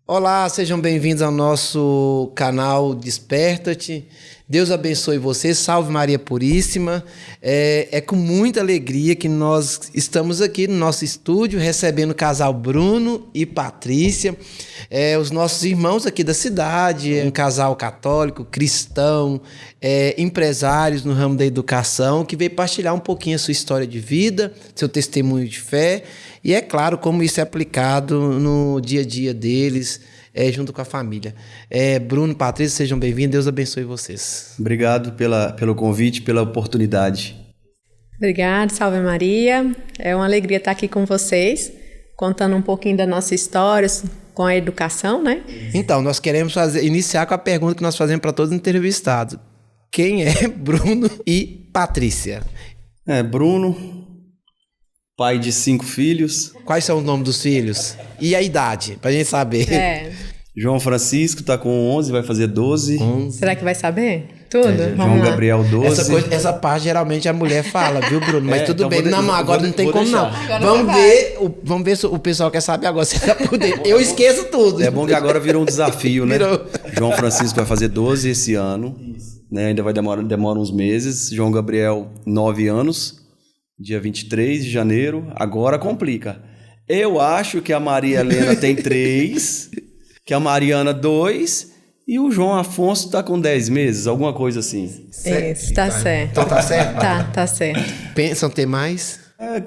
Olá, sejam bem-vindos ao nosso canal Desperta-te. Deus abençoe você, salve Maria Puríssima. É com muita alegria que nós estamos aqui no nosso estúdio recebendo o casal Bruno e Patrícia, os nossos irmãos aqui da cidade, um casal católico, cristão, empresários no ramo da educação, que veio partilhar um pouquinho a sua história de vida, seu testemunho de fé e, é claro, como isso é aplicado no dia a dia deles, junto com a família. Bruno, Patrícia, sejam bem-vindos. Deus abençoe vocês. Obrigado pelo convite, pela oportunidade. Obrigada, salve Maria. É uma alegria estar aqui com vocês, contando um pouquinho da nossa história com a educação, né? Então, nós queremos iniciar com a pergunta que nós fazemos para todos os entrevistados. Quem é Bruno e Patrícia? Bruno, pai de 5 filhos. Quais são os nomes dos filhos? E a idade, pra gente saber. João Francisco tá com 11, vai fazer 12. Será que vai saber? Tudo? João Gabriel, 12. Essa parte geralmente a mulher fala, viu, Bruno? Mas tudo então bem. Não, agora não tem como não. Vamos ver se o pessoal quer saber agora. Se vai poder. Eu esqueço tudo. É bom que agora virou um desafio, né? João Francisco vai fazer 12 esse ano. Né? Ainda demora uns meses. João Gabriel, 9 anos. Dia 23 de janeiro. Agora complica. Eu acho que a Maria Helena tem 3, que a Mariana 2 e o João Afonso tá com 10 meses, alguma coisa assim. Isso, tá certo. Então tá certo? Tá certo. Pensam ter mais?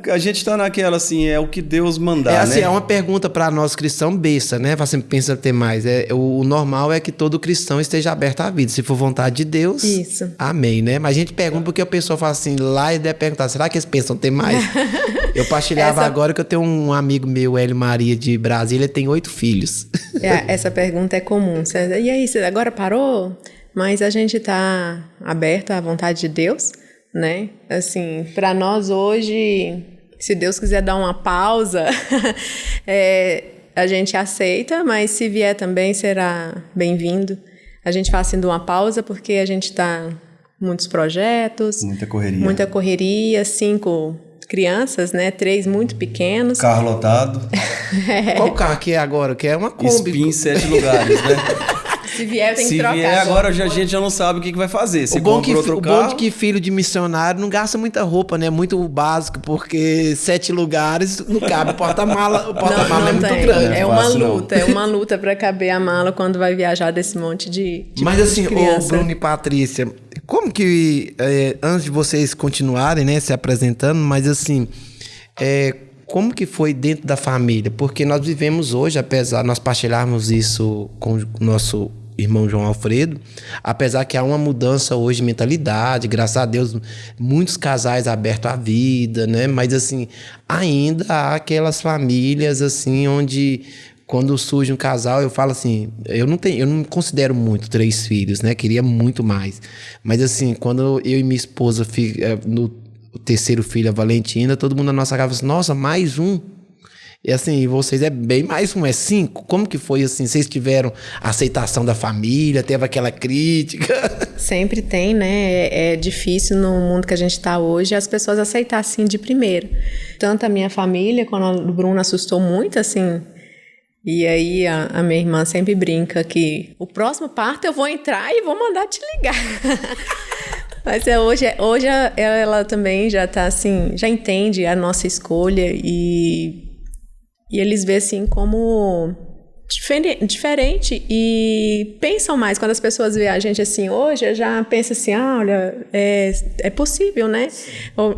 A gente tá naquela assim, é o que Deus mandar, né? É uma pergunta para nós cristãos besta, né? Você pensa ter mais. O normal é que todo cristão esteja aberto à vida. Se for vontade de Deus, isso. Amém, né? Mas a gente pergunta porque a pessoa fala assim, lá e deve perguntar, será que eles pensam ter mais? Eu partilhava agora que eu tenho um amigo meu, Hélio Maria, de Brasília, ele tem 8 filhos. Essa pergunta é comum. E aí, você agora parou? Mas a gente tá aberto à vontade de Deus, né? Assim, para nós hoje, se Deus quiser dar uma pausa, a gente aceita, mas se vier também será bem-vindo. A gente faz assim de uma pausa porque a gente tá muitos projetos, muita correria, 5 crianças, né? 3 muito pequenos. Carro lotado. Qual carro que é agora? Que é uma Kombi. Espin 7 lugares, né? Se vier, tem que trocar. Se vier, agora a gente já não sabe o que vai fazer. Se compra outro carro... O bom é que filho de missionário não gasta muita roupa, né? Muito básico, porque 7 lugares não cabe. O porta-mala é muito grande. É uma luta para caber a mala quando vai viajar desse monte de Mas assim, criança. Bruno e Patrícia, como que, antes de vocês continuarem, né, se apresentando, mas assim... como que foi dentro da família? Porque nós vivemos hoje, apesar de nós partilharmos isso com o nosso irmão João Alfredo, apesar que há uma mudança hoje de mentalidade, graças a Deus, muitos casais abertos à vida, né? Mas assim, ainda há aquelas famílias assim, onde quando surge um casal, eu falo assim, eu não considero muito 3 filhos, né? Queria muito mais. Mas assim, quando eu e minha esposa no o 3º filho, a Valentina, todo mundo na nossa casa falou assim, nossa, mais um. E assim, vocês é bem mais um, é 5. Como que foi assim? Vocês tiveram aceitação da família? Teve aquela crítica? Sempre tem, né? É difícil no mundo que a gente está hoje as pessoas aceitar assim de primeira. Tanto a minha família, quando o Bruno assustou muito, assim... E aí a minha irmã sempre brinca que o próximo parto eu vou entrar e vou mandar te ligar. Mas hoje ela também já tá assim, já entende a nossa escolha e eles veem assim como diferente e pensam mais. Quando as pessoas veem a gente assim hoje, já pensa assim, olha, é possível, né?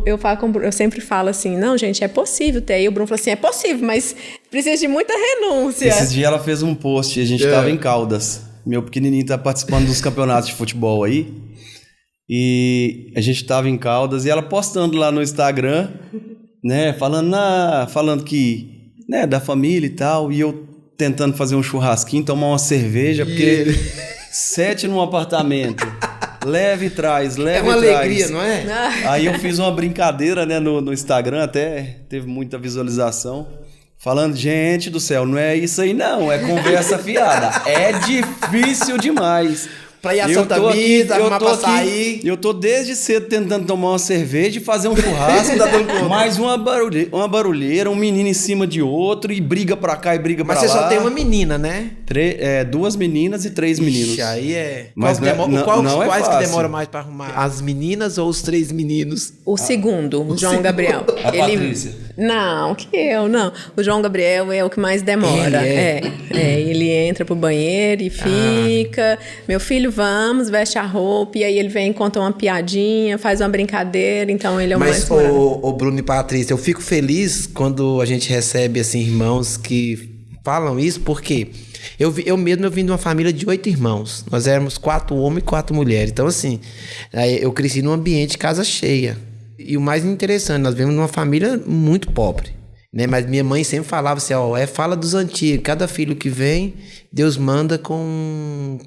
Eu sempre falo assim, não, gente, é possível ter. E o Bruno falou assim, é possível, mas precisa de muita renúncia. Esses dias ela fez um post e a gente tava em Caldas. Meu pequenininho tá participando dos campeonatos de futebol aí. E a gente tava em Caldas e ela postando lá no Instagram, né, falando que, né, da família e tal, e eu tentando fazer um churrasquinho, tomar uma cerveja, porque 7 num apartamento, leve e traz. É uma alegria, não é? Aí eu fiz uma brincadeira, né, no Instagram, até teve muita visualização, falando, gente do céu, não é isso aí não, é conversa fiada, é difícil demais. Pra ir a Santa Misa, arrumar pra sair. Eu tô desde cedo tentando tomar uma cerveja e fazer um churrasco. Mais uma barulheira, um menino em cima de outro, e briga pra cá e briga pra lá. Mas você só tem uma menina, né? 2 meninas e 3 meninos. Ixi, aí é... Mas Quais que demora mais pra arrumar? As meninas ou os 3 meninos? O segundo, o João Gabriel. A Patrícia. Não, não. O João Gabriel é o que mais demora. Ele entra pro banheiro e fica. Meu filho, vamos, veste a roupa, e aí ele vem, conta uma piadinha, faz uma brincadeira, então ele é o mais demorado. Mas, o Bruno e Patrícia, eu fico feliz quando a gente recebe, assim, irmãos que falam isso, porque eu vim de uma família de 8 irmãos. Nós éramos 4 homens e 4 mulheres. Então, assim, eu cresci num ambiente de casa cheia. E o mais interessante, nós vivemos numa família muito pobre, né? Mas minha mãe sempre falava assim, fala dos antigos. Cada filho que vem, Deus manda com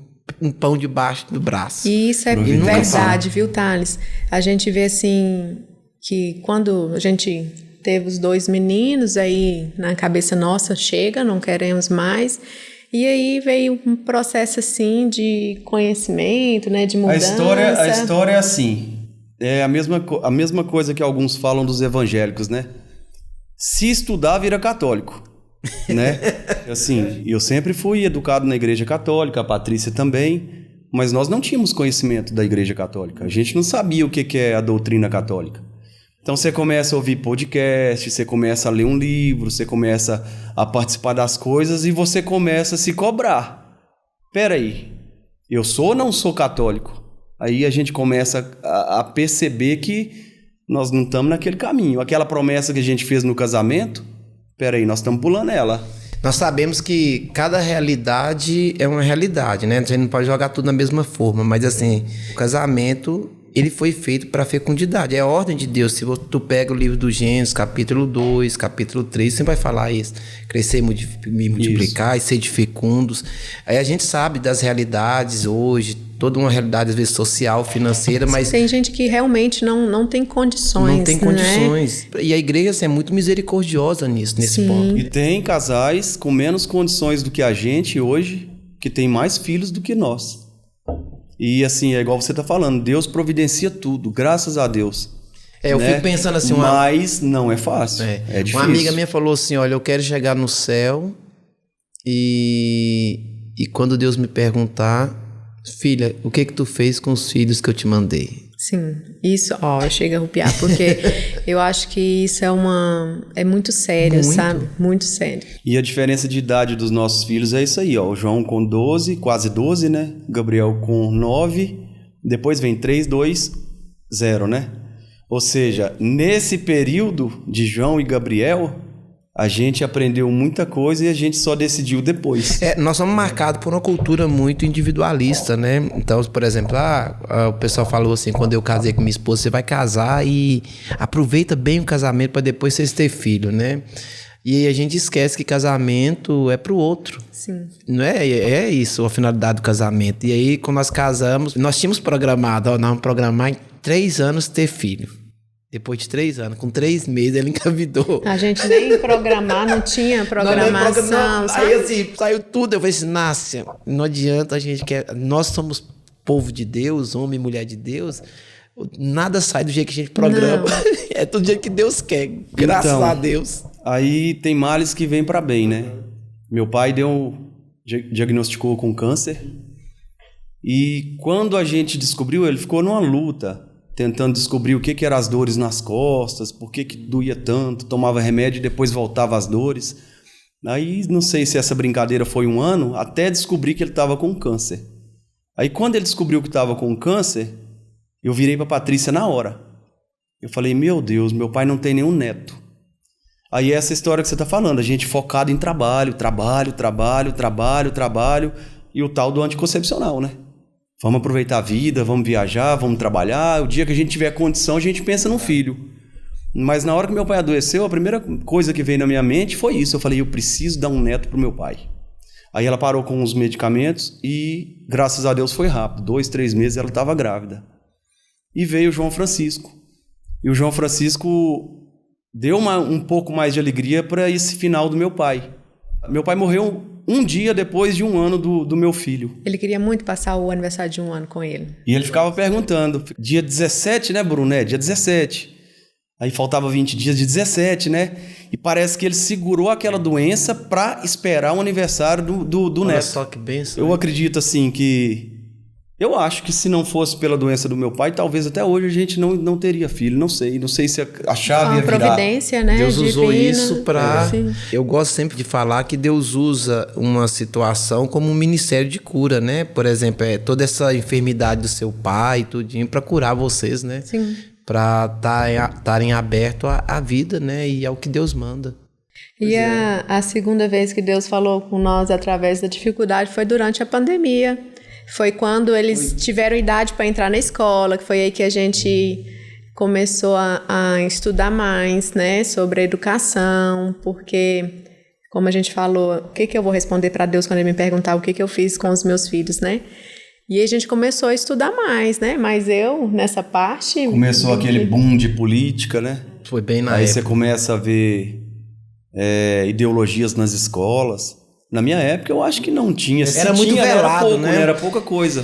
um pão debaixo do braço. E isso é verdade, viu, Thales? A gente vê assim, que quando a gente teve os 2 meninos, aí na cabeça nossa, chega, não queremos mais. E aí veio um processo assim de conhecimento, né, de mudança. A história é assim, é a mesma coisa que alguns falam dos evangélicos, né? Se estudar, vira católico, né? Assim, eu sempre fui educado na igreja católica, a Patrícia também, mas nós não tínhamos conhecimento da igreja católica. A gente não sabia o que é a doutrina católica. Então você começa a ouvir podcast, você começa a ler um livro, você começa a participar das coisas e você começa a se cobrar. Peraí, eu sou ou não sou católico? Aí a gente começa a perceber que nós não estamos naquele caminho. Aquela promessa que a gente fez no casamento, peraí, nós estamos pulando ela. Nós sabemos que cada realidade é uma realidade, né? A gente não pode jogar tudo na mesma forma, mas assim, o casamento, ele foi feito para fecundidade, é a ordem de Deus. Se tu pega o livro do Gênesis, capítulo 2, capítulo 3, sempre vai falar isso, crescer e multiplicar, e ser de fecundos. Aí a gente sabe das realidades hoje, toda uma realidade às vezes social, financeira, mas... Tem gente que realmente não tem condições, não tem condições, né? E a igreja assim, é muito misericordiosa nesse ponto. E tem casais com menos condições do que a gente hoje, que tem mais filhos do que nós. E assim, é igual você tá falando, Deus providencia tudo, graças a Deus. Eu fico pensando assim... Mas não é fácil, é difícil. Uma amiga minha falou assim, olha, eu quero chegar no céu e quando Deus me perguntar, filha, o que tu fez com os filhos que eu te mandei? Sim, isso, chega a arrupiar, porque eu acho que isso é muito sério, sabe? Muito sério. E a diferença de idade dos nossos filhos é isso aí, o João com 12, quase 12, né? Gabriel com 9, depois vem 3, 2, 0, né? Ou seja, nesse período de João e Gabriel, a gente aprendeu muita coisa e a gente só decidiu depois. Nós somos marcados por uma cultura muito individualista, né? Então, por exemplo, o pessoal falou assim, quando eu casei com minha esposa, você vai casar e aproveita bem o casamento para depois vocês ter filho, né? E aí a gente esquece que casamento é pro outro. Sim. Não é isso a finalidade do casamento. E aí, quando nós casamos, nós tínhamos programado, nós vamos programar em 3 anos ter filho. Depois de 3 anos, com 3 meses, ele engravidou. A gente nem programar, não tinha programação. Aí assim, saiu tudo. Eu falei assim, Nácia, não adianta a gente quer. Nós somos povo de Deus, homem e mulher de Deus. Nada sai do jeito que a gente programa. É tudo do jeito que Deus quer. Graças a Deus. Aí tem males que vêm para bem, né? Meu pai diagnosticou com câncer. E quando a gente descobriu, ele ficou numa luta, tentando descobrir o que eram as dores nas costas, por que doía tanto, tomava remédio e depois voltava as dores. Aí não sei se essa brincadeira foi 1 ano, até descobrir que ele estava com câncer. Aí quando ele descobriu que estava com câncer, eu virei para a Patrícia na hora. Eu falei, meu Deus, meu pai não tem nenhum neto. Aí é essa história que você está falando, a gente focado em trabalho, e o tal do anticoncepcional, né? Vamos aproveitar a vida, vamos viajar, vamos trabalhar. O dia que a gente tiver condição, a gente pensa no filho. Mas na hora que meu pai adoeceu, a primeira coisa que veio na minha mente foi isso. Eu falei, eu preciso dar um neto pro meu pai. Aí ela parou com os medicamentos e, graças a Deus, foi rápido. 2, 3 meses ela estava grávida. E veio o João Francisco. E o João Francisco deu um pouco mais de alegria para esse final do meu pai. Meu pai morreu um dia depois de 1 ano do meu filho. Ele queria muito passar o aniversário de 1 ano com ele. E ele ficava perguntando, dia 17, né, Bruno? Dia 17. Aí faltava 20 dias de 17, né? E parece que ele segurou aquela doença para esperar o aniversário do neto. Olha só que benção. Eu acredito assim que... Eu acho que se não fosse pela doença do meu pai, talvez até hoje a gente não teria filho. Não sei se a chave ia virar. Providência, né? Deus usou divina. isso para... Eu gosto sempre de falar que Deus usa uma situação como um ministério de cura, né? Por exemplo, toda essa enfermidade do seu pai, tudinho, para curar vocês, né? Sim. Para estarem abertos à vida, né? E ao que Deus manda. E a segunda vez que Deus falou com nós através da dificuldade foi durante a pandemia. Foi quando eles tiveram idade para entrar na escola, que foi aí que a gente começou a estudar mais, né, sobre a educação, porque, como a gente falou, o que eu vou responder para Deus quando ele me perguntar o que eu fiz com os meus filhos, né? E aí a gente começou a estudar mais, né? Mas eu, nessa parte... Começou aquele boom de política, né? Foi bem na época. Aí você começa a ver ideologias nas escolas. Na minha época, eu acho que não tinha. Era muito velado, era pouco, né? Era pouca coisa.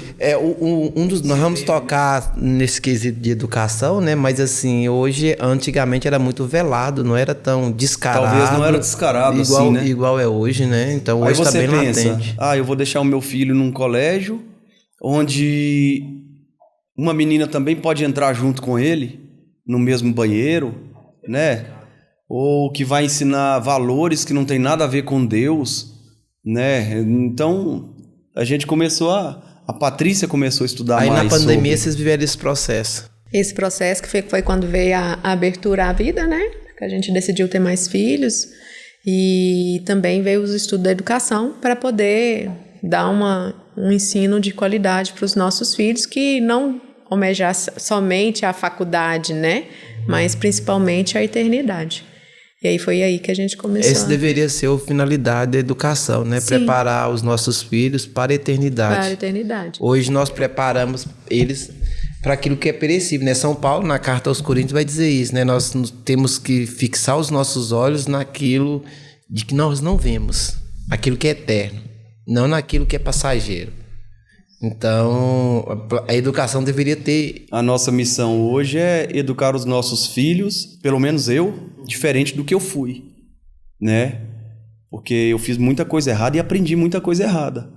Nós vamos tocar nesse quesito de educação, né? Mas assim, antigamente era muito velado, não era tão descarado. Talvez não era descarado igual, assim, né? Igual é hoje, né? Então aí hoje está você bem pensa, latente. eu vou deixar o meu filho num colégio onde uma menina também pode entrar junto com ele, no mesmo banheiro, né? Ou que vai ensinar valores que não tem nada a ver com Deus, né? Então, a gente começou a Patrícia começou a estudar mais sobre... Aí na pandemia vocês viveram esse processo. Esse processo que foi quando veio a abertura à vida, né? Que a gente decidiu ter mais filhos. E também veio os estudos da educação para poder dar um ensino de qualidade para os nossos filhos, que não almejasse somente a faculdade, né? Mas principalmente a eternidade. E aí foi aí que a gente começou. Esse deveria ser a finalidade da educação, né? Sim. Preparar os nossos filhos para a eternidade. Para a eternidade. Hoje nós preparamos eles para aquilo que é perecível, né? São Paulo, na carta aos Coríntios, vai dizer isso, né? Nós temos que fixar os nossos olhos naquilo de que nós não vemos, aquilo que é eterno, não naquilo que é passageiro. Então, a educação deveria ter... A nossa missão hoje é educar os nossos filhos, pelo menos eu, diferente do que eu fui, né? Porque eu fiz muita coisa errada e aprendi muita coisa errada.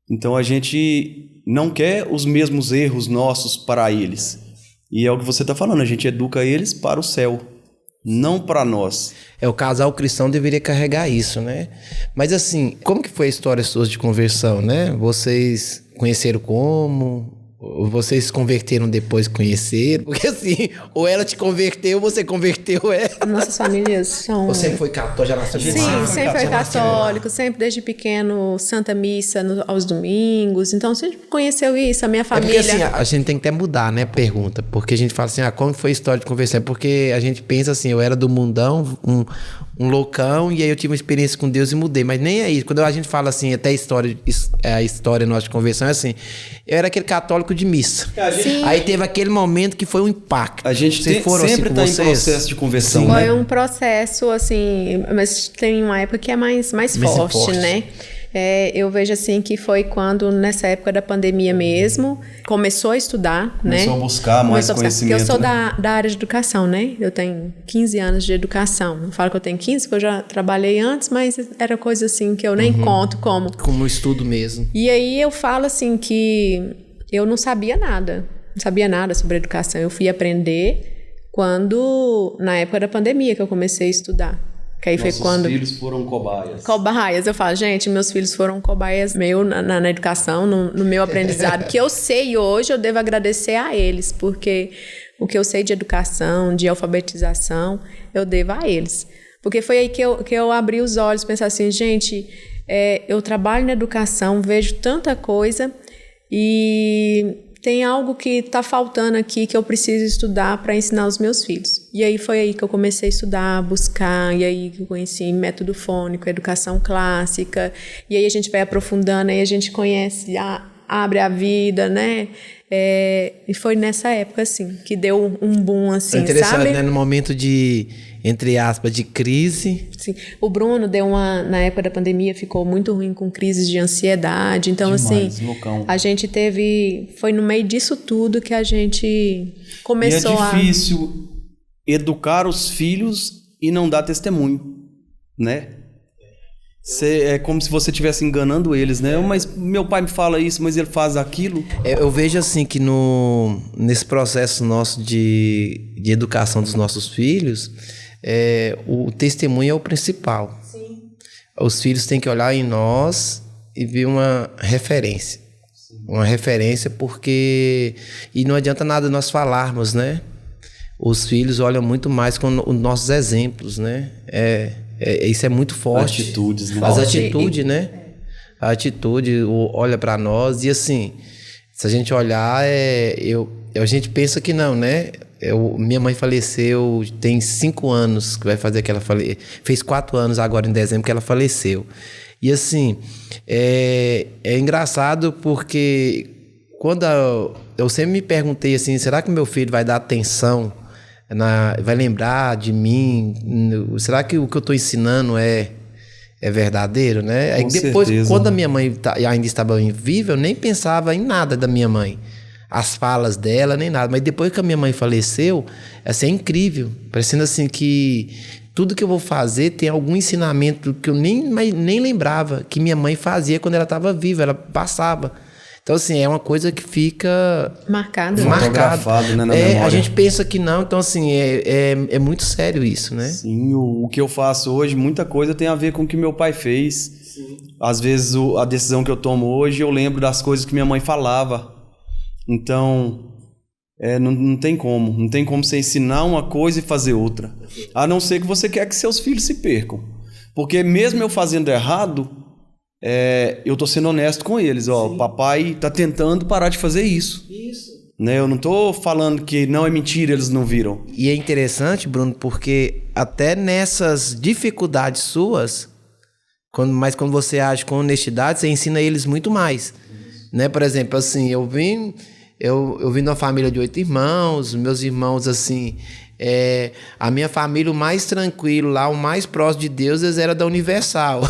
Então, a gente não quer os mesmos erros nossos para eles. E é o que você está falando, a gente educa eles para o céu, não para nós. O casal cristão deveria carregar isso, né? Mas assim, como que foi a história sua de conversão, né? Vocês conheceram como? Ou vocês se converteram depois que conheceram? Porque assim, ou ela te converteu, ou você converteu ela. Nossas famílias são... Ou sempre foi católico, já nasceu de lá? Sim, sempre foi católico, sempre desde pequeno, Santa Missa aos domingos. Então, sempre conheceu isso, a minha família... É porque assim, a gente tem que até mudar, né, pergunta. Porque a gente fala assim, como foi a história de conversão? Porque a gente pensa assim, eu era do mundão, um loucão, e aí eu tive uma experiência com Deus e mudei. Mas nem é isso. Quando a gente fala assim, até a história nossa de conversão é assim, eu era aquele católico de missa. Aí teve aquele momento que foi um impacto. A gente sempre está em processo de conversão, né? Foi um processo, assim, mas tem uma época que é mais forte, né? Eu vejo assim que foi quando, nessa época da pandemia mesmo, começou a estudar, começou a buscar mais conhecimento. Porque eu sou da área de educação, né? Eu tenho 15 anos de educação. Não falo que eu tenho 15, porque eu já trabalhei antes, mas era coisa assim que eu nem conto como. Como estudo mesmo. E aí eu falo assim que eu não sabia nada. Não sabia nada sobre educação. Eu fui aprender na época da pandemia que eu comecei a estudar. Que aí Nossos foi quando... filhos foram cobaias. Cobaias. Eu falo, gente, meus filhos foram cobaias meu na educação, no meu aprendizado. Que eu sei hoje, eu devo agradecer a eles, porque o que eu sei de educação, de alfabetização, eu devo a eles. Porque foi aí que eu abri os olhos, pensar assim, gente, eu trabalho na educação, vejo tanta coisa e... tem algo que está faltando aqui que eu preciso estudar para ensinar os meus filhos. E aí foi aí que eu comecei a estudar, buscar, e aí que eu conheci método fônico, educação clássica, e aí a gente vai aprofundando, aí a gente conhece, abre a vida, né? E foi nessa época, assim, que deu um boom, assim, interessante, sabe? né? No momento de entre aspas, de crise. Sim. O Bruno na época da pandemia, ficou muito ruim com crises de ansiedade. Então, Demais, assim, loucão. a gente foi no meio disso tudo que a gente começou E é difícil educar os filhos e não dar testemunho, né? É como se você estivesse enganando eles, né? Mas meu pai me fala isso, mas ele faz aquilo. Eu vejo assim que nesse processo nosso de educação dos nossos filhos, o testemunho é o principal. Sim. Os filhos têm que olhar em nós e ver uma referência. Sim. Uma referência porque... E não adianta nada nós falarmos, né? Os filhos olham muito mais com os nossos exemplos, né? Isso é muito forte. Atitudes, né? As atitudes, né? A atitude olha para nós e assim, se a gente olhar, a gente pensa que não, né? Minha mãe faleceu tem 5 anos que vai fazer que ela fez 4 anos agora em dezembro que ela faleceu. E assim, é engraçado porque quando eu sempre me perguntei assim, será que meu filho vai dar atenção? Vai lembrar de mim? Será que o que eu estou ensinando é verdadeiro, né? Aí depois, certeza. Quando a minha mãe ainda estava viva, eu nem pensava em nada da minha mãe. As falas dela, nem nada. Mas depois que a minha mãe faleceu, assim, é incrível. Parecendo assim que tudo que eu vou fazer tem algum ensinamento que eu nem lembrava que minha mãe fazia quando ela estava viva. Ela passava. Então, assim, é uma coisa que fica... Marcado, né, na memória. A gente pensa que não, então, assim, é muito sério isso, né? Sim, o que eu faço hoje, muita coisa tem a ver com o que meu pai fez. Sim. Às vezes, a decisão que eu tomo hoje, eu lembro das coisas que minha mãe falava. Então, não tem como. Não tem como você ensinar uma coisa e fazer outra. A não ser que você quer que seus filhos se percam. Porque mesmo eu fazendo errado... eu tô sendo honesto com eles, ó, o papai tá tentando parar de fazer isso. Né? Eu não tô falando que não é mentira, eles não viram. E é interessante, Bruno, porque até nessas dificuldades suas, mas quando você age com honestidade, você ensina eles muito mais. Né? Por exemplo, assim, eu vim de uma família de 8 irmãos, meus irmãos, assim... a minha família, o mais tranquilo lá, o mais próximo de Deus, eles eram da Universal.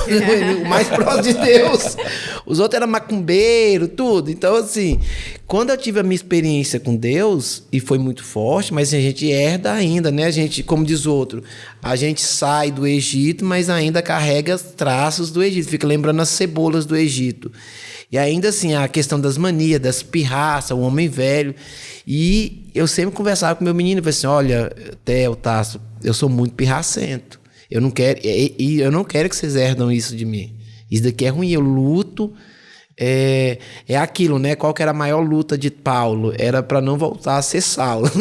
O mais próximo de Deus. Os outros eram macumbeiro, tudo. Então, assim, quando eu tive a minha experiência com Deus, e foi muito forte, mas a gente herda ainda, né? A gente, como diz o outro, a gente sai do Egito, mas ainda carrega traços do Egito. Fica lembrando as cebolas do Egito. E ainda assim, a questão das manias, das pirraças, o homem velho. E eu sempre conversava com meu menino e falei assim, olha, Theo, Tasso, eu sou muito pirracento. Eu não quero que vocês herdam isso de mim. Isso daqui é ruim, eu luto. É aquilo, né? Qual que era a maior luta de Paulo? Era para não voltar a ser Saulo.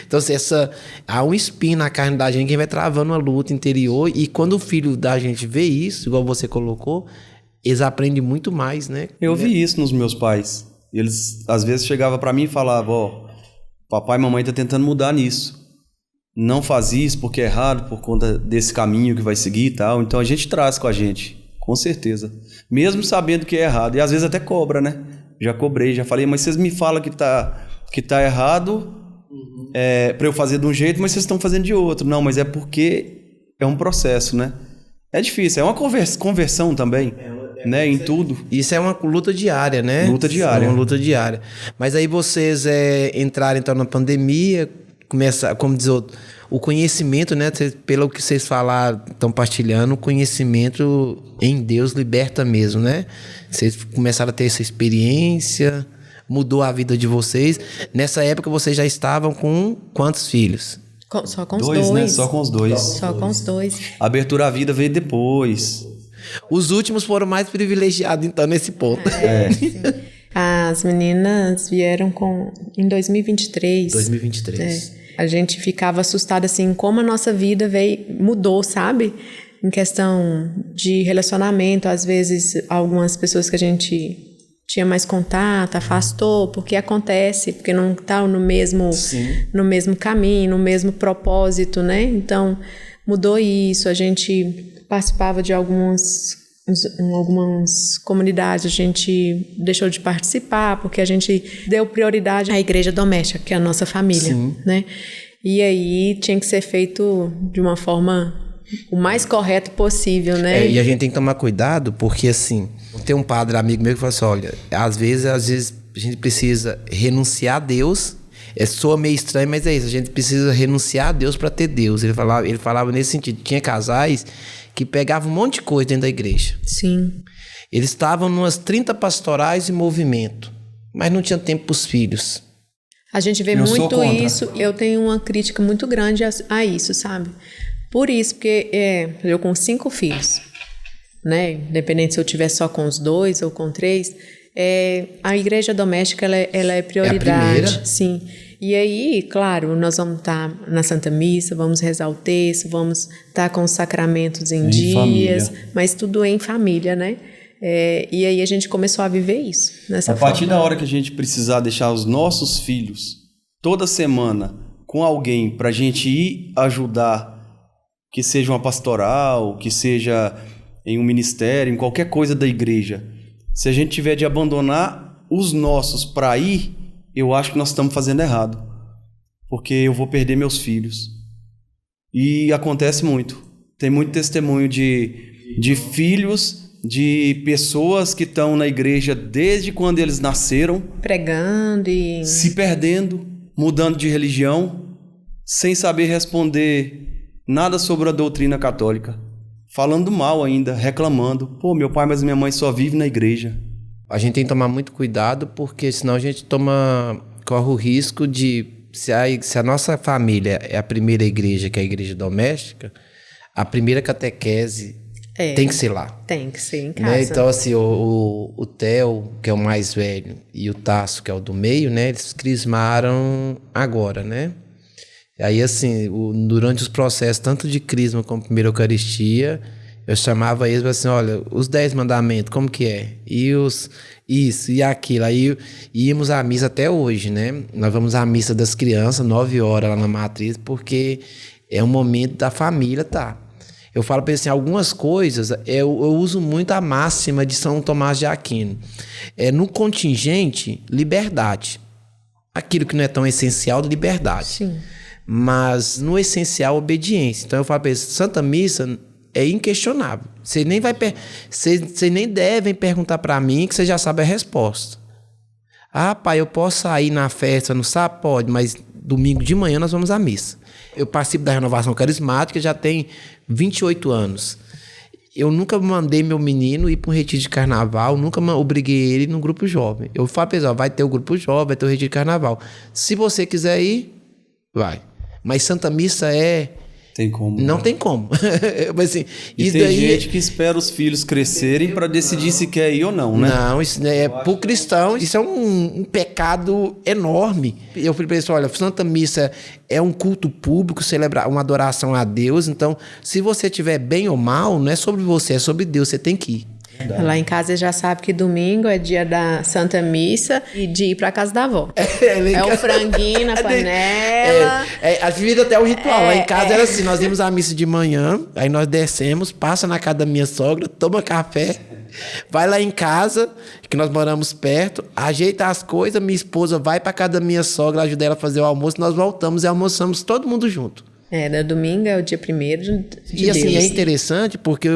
Então, assim, há um espinho na carne da gente que vai travando uma luta interior. E quando o filho da gente vê isso, igual você colocou... Eles aprendem muito mais, né? Eu vi isso nos meus pais. Eles, às vezes, chegavam para mim e falavam, ó, papai e mamãe tá tentando mudar nisso. Não faz isso porque é errado, por conta desse caminho que vai seguir e tal. Então, a gente traz com a gente, com certeza. Mesmo sabendo que é errado. E, às vezes, até cobra, né? Já cobrei, já falei, mas vocês me falam que tá errado para eu fazer de um jeito, mas vocês estão fazendo de outro. Não, mas é porque é um processo, né? É difícil, é uma conversão também. Né, em tudo. Isso é uma luta diária, né? Luta diária. É uma luta diária. Mas aí vocês entraram então na pandemia, começar, como diz o conhecimento, né? Pelo que vocês falaram, estão partilhando, o conhecimento em Deus liberta mesmo, né? Vocês começaram a ter essa experiência, mudou a vida de vocês. Nessa época vocês já estavam com quantos filhos? Só com os dois. Né? Só com os dois. Só com os dois. A abertura à vida veio depois. Os últimos foram mais privilegiados, então, nesse ponto. As meninas vieram em 2023. 2023. A gente ficava assustada, assim, como a nossa vida mudou, sabe? Em questão de relacionamento, às vezes, algumas pessoas que a gente tinha mais contato, afastou, porque acontece, porque não está no mesmo caminho, no mesmo propósito, né? Então, mudou isso, a gente participava de algumas comunidades, a gente deixou de participar porque a gente deu prioridade à igreja doméstica, que é a nossa família, né? E aí tinha que ser feito de uma forma o mais correto possível, né? E a gente tem que tomar cuidado, porque assim, tem um padre amigo meu que fala assim, olha, às vezes a gente precisa renunciar a Deus. Soa meio estranho, mas é isso, a gente precisa renunciar a Deus para ter Deus. Ele falava nesse sentido. Tinha casais que pegavam um monte de coisa dentro da igreja. Sim. Eles estavam numas 30 pastorais em movimento, mas não tinha tempo para os filhos. A gente vê muito isso. Eu tenho uma crítica muito grande a isso, sabe? Por isso, porque eu com 5 filhos, né? Independente se eu tiver só com os 2 ou com 3, a igreja doméstica ela é prioridade. É a primeira. Sim. E aí, claro, nós vamos estar na Santa Missa, vamos rezar o texto, vamos estar com os sacramentos em dias, família. Mas tudo em família, né? E aí a gente começou a viver isso. A partir da hora que a gente precisar deixar os nossos filhos toda semana com alguém para a gente ir ajudar, que seja uma pastoral, que seja em um ministério, em qualquer coisa da igreja, se a gente tiver de abandonar os nossos para ir, eu acho que nós estamos fazendo errado, porque eu vou perder meus filhos. E acontece muito. Tem muito testemunho de filhos, de pessoas que estão na igreja desde quando eles nasceram, pregando e se perdendo, mudando de religião, sem saber responder nada sobre a doutrina católica, falando mal ainda, reclamando. Pô, meu pai, mas minha mãe só vive na igreja. A gente tem que tomar muito cuidado, porque senão a gente corre o risco de, se a nossa família é a primeira igreja, que é a igreja doméstica, a primeira catequese tem que ser lá. Tem que ser em casa. Né? Então, assim, o Theo, que é o mais velho, e o Tasso, que é o do meio, né? Eles crismaram agora, né? Aí, assim, durante os processos, tanto de crisma como primeira Eucaristia, eu chamava eles assim, olha, os 10 mandamentos, como que é? E isso e aquilo. Aí íamos à missa até hoje, né? Nós vamos à missa das crianças, 9 horas lá na matriz, porque é um momento da família, tá? Eu falo para eles assim, algumas coisas, eu uso muito a máxima de São Tomás de Aquino. No contingente, liberdade. Aquilo que não é tão essencial, liberdade. Sim. Mas no essencial, obediência. Então eu falo para eles, Santa Missa é inquestionável. Vocês nem devem perguntar para mim, que você já sabe a resposta. Ah, pai, eu posso sair na festa no sábado? Pode, mas domingo de manhã nós vamos à missa. Eu participo da Renovação Carismática, já tem 28 anos. Eu nunca mandei meu menino ir para um retiro de carnaval, nunca obriguei ele no grupo jovem. Eu falo para eles, vai ter o grupo jovem, vai ter o retiro de carnaval. Se você quiser ir, vai. Mas Santa Missa Tem como. Não tem como. Mas, assim, e isso tem daí gente que espera os filhos crescerem para decidir se quer ir ou não, né? Não, isso pro cristão, isso é um pecado enorme. Eu falei para eles, olha, Santa Missa é um culto público, celebrar uma adoração a Deus. Então, se você estiver bem ou mal, não é sobre você, é sobre Deus, você tem que ir. Lá em casa já sabe que domingo é dia da Santa Missa e de ir pra casa da avó. É o franguinho na panela. A vida até o ritual. Lá em casa era assim, nós íamos à missa de manhã, aí nós descemos, passa na casa da minha sogra, toma café, vai lá em casa, que nós moramos perto, ajeita as coisas, minha esposa vai pra casa da minha sogra, ajuda ela a fazer o almoço, nós voltamos e almoçamos todo mundo junto. Domingo é o dia 1º de E assim, Deus. é interessante porque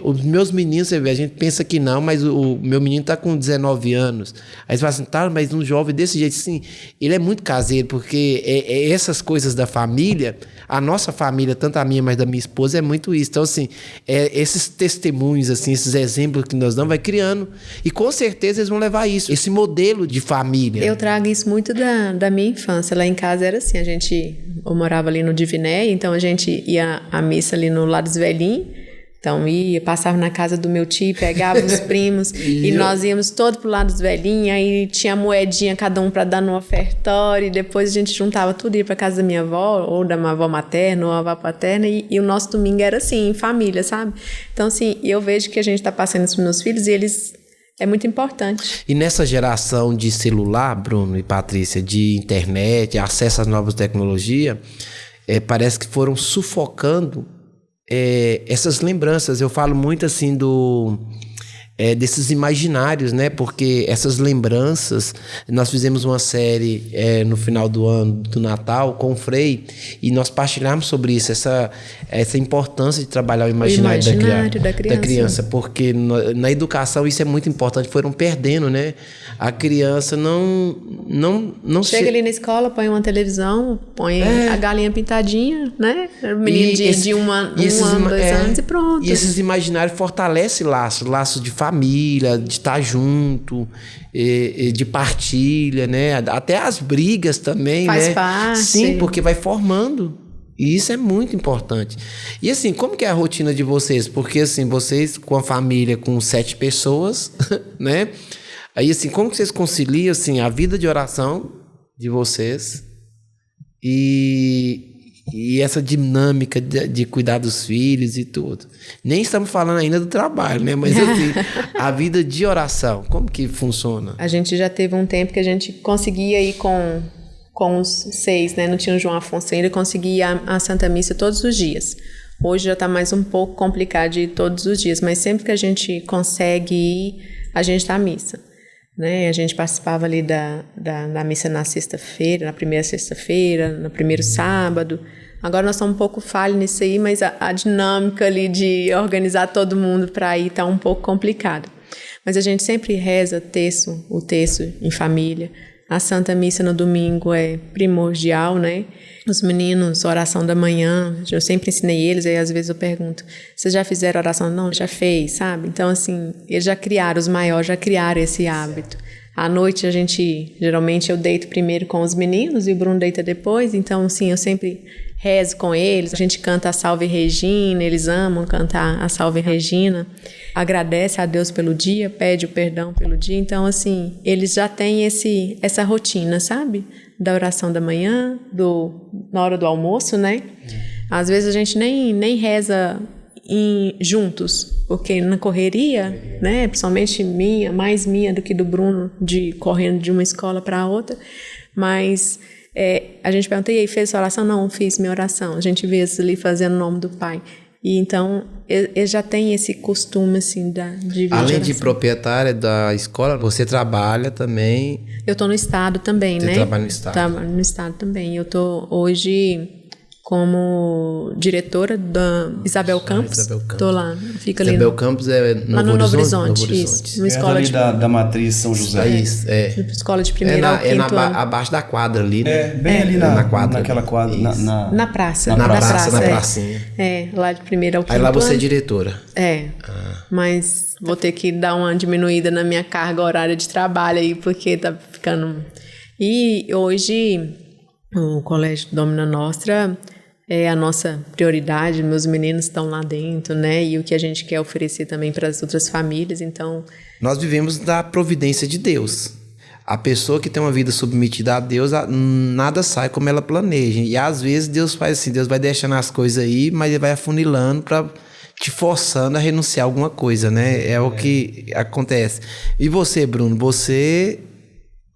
os meus meninos, você vê, a gente pensa que não, mas o meu menino tá com 19 anos. Aí você fala assim, tá, mas um jovem desse jeito, assim, ele é muito caseiro, porque essas coisas da família, a nossa família, tanto a minha, mas da minha esposa, é muito isso. Então, assim, esses testemunhos, assim, esses exemplos que nós damos, vai criando. E com certeza eles vão levar isso, esse modelo de família. Eu trago isso muito da minha infância. Lá em casa era assim, eu morava ali no Diviné, então a gente ia à missa ali no Lado dos Velhinhos. Então passava na casa do meu tio, pegava os primos e nós íamos todos pro Lado dos Velhinhos, aí tinha moedinha cada um para dar no ofertório, e depois a gente juntava tudo e ia pra casa da minha avó, ou da minha avó materna, ou avó paterna, e o nosso domingo era assim, em família, sabe? Então assim, eu vejo que a gente tá passando isso pros meus filhos e eles... É muito importante. E nessa geração de celular, Bruno e Patrícia, de internet, acesso às novas tecnologias, parece que foram sufocando essas lembranças. Eu falo muito assim desses imaginários, né? Porque essas lembranças, nós fizemos uma série no final do ano, do Natal, com o Frei, e nós partilhamos sobre isso, essa importância de trabalhar o imaginário da criança, porque na educação isso é muito importante, foram perdendo, né? A criança não chega ali na escola, põe uma televisão, põe a galinha pintadinha, né? O menino de um ano, 2 anos e pronto. E esses imaginários fortalecem laços de família, de estar junto, de partilha, né? Até as brigas também, faz né? parte. Sim, porque vai formando. E isso é muito importante. E assim, como que é a rotina de vocês? Porque assim, vocês com a família com 7 pessoas, né? Aí assim, como que vocês conciliam assim, a vida de oração de vocês e essa dinâmica de cuidar dos filhos e tudo? Nem estamos falando ainda do trabalho, né? Mas assim, a vida de oração, como que funciona? A gente já teve um tempo que a gente conseguia ir com os 6, né? Não tinha o João Afonso ainda, conseguia a Santa Missa todos os dias. Hoje já está mais um pouco complicado de ir todos os dias, mas sempre que a gente consegue ir, a gente está à missa. Né? A gente participava ali da missa na sexta-feira, na primeira sexta-feira, no primeiro sábado. Agora nós estamos um pouco falhos nisso aí, mas a dinâmica ali de organizar todo mundo para ir está um pouco complicada. Mas a gente sempre reza o terço em família. A Santa Missa no domingo é primordial, né? Os meninos, oração da manhã, eu sempre ensinei eles, aí às vezes eu pergunto, vocês já fizeram oração? Não, já fez, sabe? Então, assim, eles já criaram, os maiores já criaram esse hábito. À noite, geralmente eu deito primeiro com os meninos e o Bruno deita depois, então, assim, eu sempre rezo com eles, a gente canta a Salve Regina, eles amam cantar a Salve Regina, agradece a Deus pelo dia, pede o perdão pelo dia, então, assim, eles já têm essa rotina, sabe? Da oração da manhã, na hora do almoço, né? Às vezes a gente nem reza juntos, porque na correria, né? Principalmente mais minha do que do Bruno, correndo de uma escola para outra, mas a gente pergunta, e aí, fez sua oração? Não, fiz minha oração. A gente vê eles ali fazendo o nome do Pai. E então, ele já tem esse costume, assim, de vida. Além de proprietária da escola, você trabalha também? Eu estou no estado também, né? Você trabalha no estado? Trabalho no estado também. Eu estou hoje como diretora da Isabel Campos. Estou lá. Fica ali Isabel Campos é Novo Horizonte. Isso. Uma escola ali da Matriz São José. Escola de primeiro ao quinto ano. Abaixo da quadra ali, né? Bem ali na quadra. Naquela quadra. Na praça. Na pracinha. Lá de primeiro ao quinto ano. Aí lá você ano. é diretora. Mas vou ter que dar uma diminuída na minha carga horária de trabalho aí, porque tá ficando... E hoje, o Colégio Domina Nostra é a nossa prioridade, meus meninos estão lá dentro, né? E o que a gente quer oferecer também para as outras famílias, então... Nós vivemos da providência de Deus. A pessoa que tem uma vida submetida a Deus, nada sai como ela planeja. E às vezes Deus faz assim, Deus vai deixando as coisas aí, mas Ele vai afunilando para te forçando a renunciar a alguma coisa, né? É o que acontece. E você, Bruno,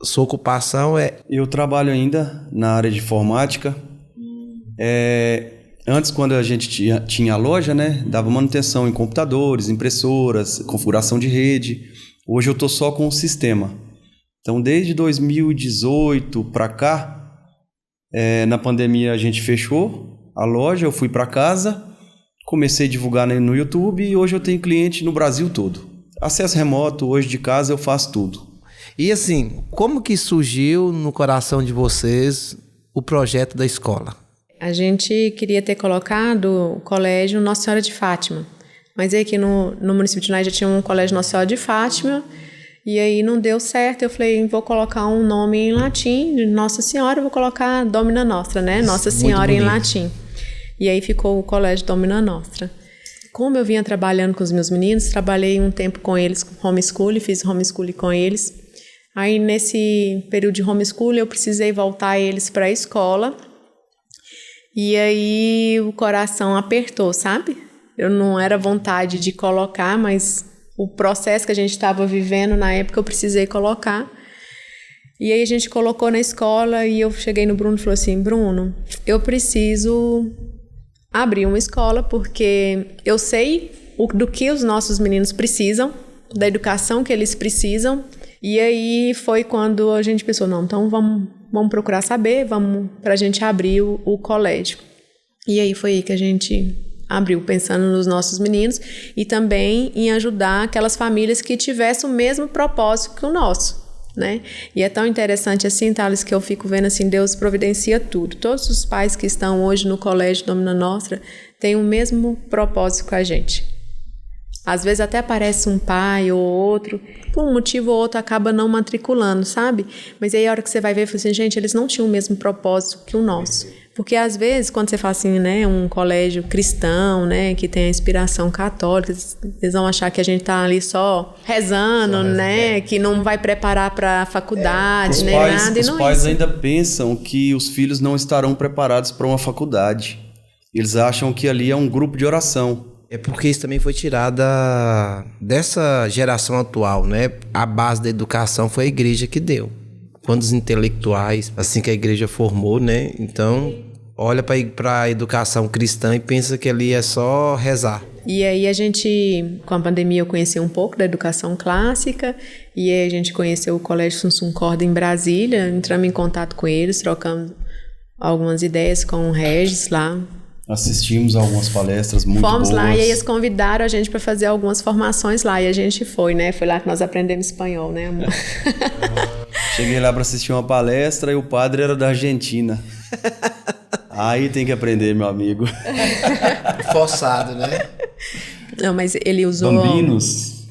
sua ocupação é... Eu trabalho ainda na área de informática. Antes, quando a gente tinha a loja, né, dava manutenção em computadores, impressoras, configuração de rede. Hoje eu estou só com o sistema. Então, desde 2018 para cá, na pandemia a gente fechou a loja, eu fui para casa, comecei a divulgar no YouTube e hoje eu tenho cliente no Brasil todo. Acesso remoto, hoje de casa eu faço tudo. E assim, como que surgiu no coração de vocês o projeto da escola? A gente queria ter colocado o colégio Nossa Senhora de Fátima, mas aí aqui no município de Nai já tinha um colégio Nossa Senhora de Fátima, e aí não deu certo. Eu falei, vou colocar um nome em latim de Nossa Senhora, vou colocar Domina Nostra, né? Nossa Senhora em latim. E aí ficou o colégio Domina Nostra. Como eu vinha trabalhando com os meus meninos, trabalhei um tempo com eles, com homeschooling, fiz homeschooling com eles. Aí nesse período de homeschooling eu precisei voltar eles para a escola. E aí o coração apertou, sabe? Eu não era vontade de colocar, mas o processo que a gente estava vivendo na época eu precisei colocar. E aí a gente colocou na escola e eu cheguei no Bruno e falei assim, Bruno, eu preciso abrir uma escola porque eu sei do que os nossos meninos precisam da educação que eles precisam. E aí foi quando a gente pensou, não, então vamos procurar saber, pra gente abrir o colégio. E aí foi aí que a gente abriu, pensando nos nossos meninos e também em ajudar aquelas famílias que tivessem o mesmo propósito que o nosso, né? E é tão interessante assim, Thales, que eu fico vendo assim, Deus providencia tudo. Todos os pais que estão hoje no Colégio Domina Nostra têm o mesmo propósito que a gente. Às vezes até aparece um pai ou outro, por um motivo ou outro acaba não matriculando, sabe? Mas aí a hora que você vai ver, você fala assim, gente, eles não tinham o mesmo propósito que o nosso. Porque às vezes, quando você fala assim, né, um colégio cristão, né, que tem a inspiração católica, eles vão achar que a gente tá ali só rezando, né, que não vai preparar para a faculdade, nem nada. Os pais ainda pensam que os filhos não estarão preparados para uma faculdade. Eles acham que ali é um grupo de oração. É porque isso também foi tirado dessa geração atual, né? A base da educação foi a igreja que deu. Quando os intelectuais, assim que a igreja formou, né? Então, olha para a educação cristã e pensa que ali é só rezar. E aí a gente, com a pandemia, eu conheci um pouco da educação clássica, e aí a gente conheceu o Colégio Sunsum Corda em Brasília, entramos em contato com eles, trocamos algumas ideias com o Regis lá. Assistimos a algumas palestras muito boas. Fomos lá e aí eles convidaram a gente para fazer algumas formações lá, e a gente foi, né? Foi lá que nós aprendemos espanhol, né, amor? Cheguei lá para assistir uma palestra e o padre era da Argentina. Aí tem que aprender, meu amigo. Forçado, né? Não, mas ele usou... Bambinos.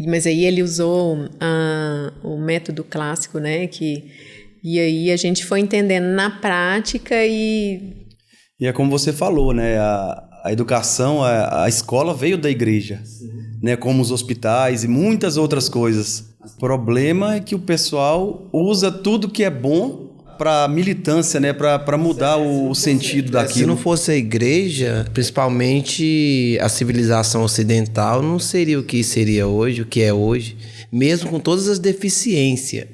Mas aí ele usou o método clássico, né? E aí a gente foi entendendo na prática e é como você falou, né? A educação, a escola veio da igreja, né? Como os hospitais e muitas outras coisas. O problema é que o pessoal usa tudo que é bom para militância, né? Para mudar o sentido daquilo. Se não fosse a igreja, principalmente a civilização ocidental, não seria o que seria hoje, o que é hoje, mesmo com todas as deficiências.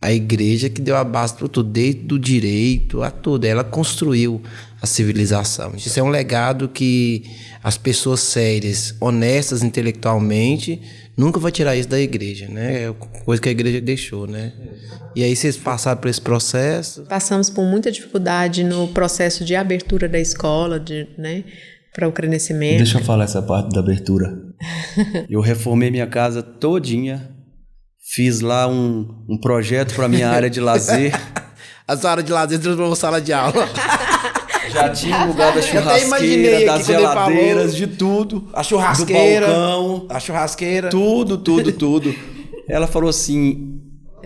A igreja que deu a base para tudo, desde o direito a tudo. Ela construiu a civilização. Isso é um legado que as pessoas sérias, honestas intelectualmente, nunca vão tirar isso da igreja, né? É coisa que a igreja deixou, né? E aí vocês passaram por esse processo? Passamos por muita dificuldade no processo de abertura da escola, né? Para o crescimento. Deixa eu falar essa parte da abertura. Eu reformei minha casa todinha. Fiz lá um projeto para minha área de lazer. A sua área de lazer transformou sala de aula. Já tinha lugar da churrasqueira, das geladeiras, de tudo. A churrasqueira. Do balcão. A churrasqueira. Tudo. Ela falou assim,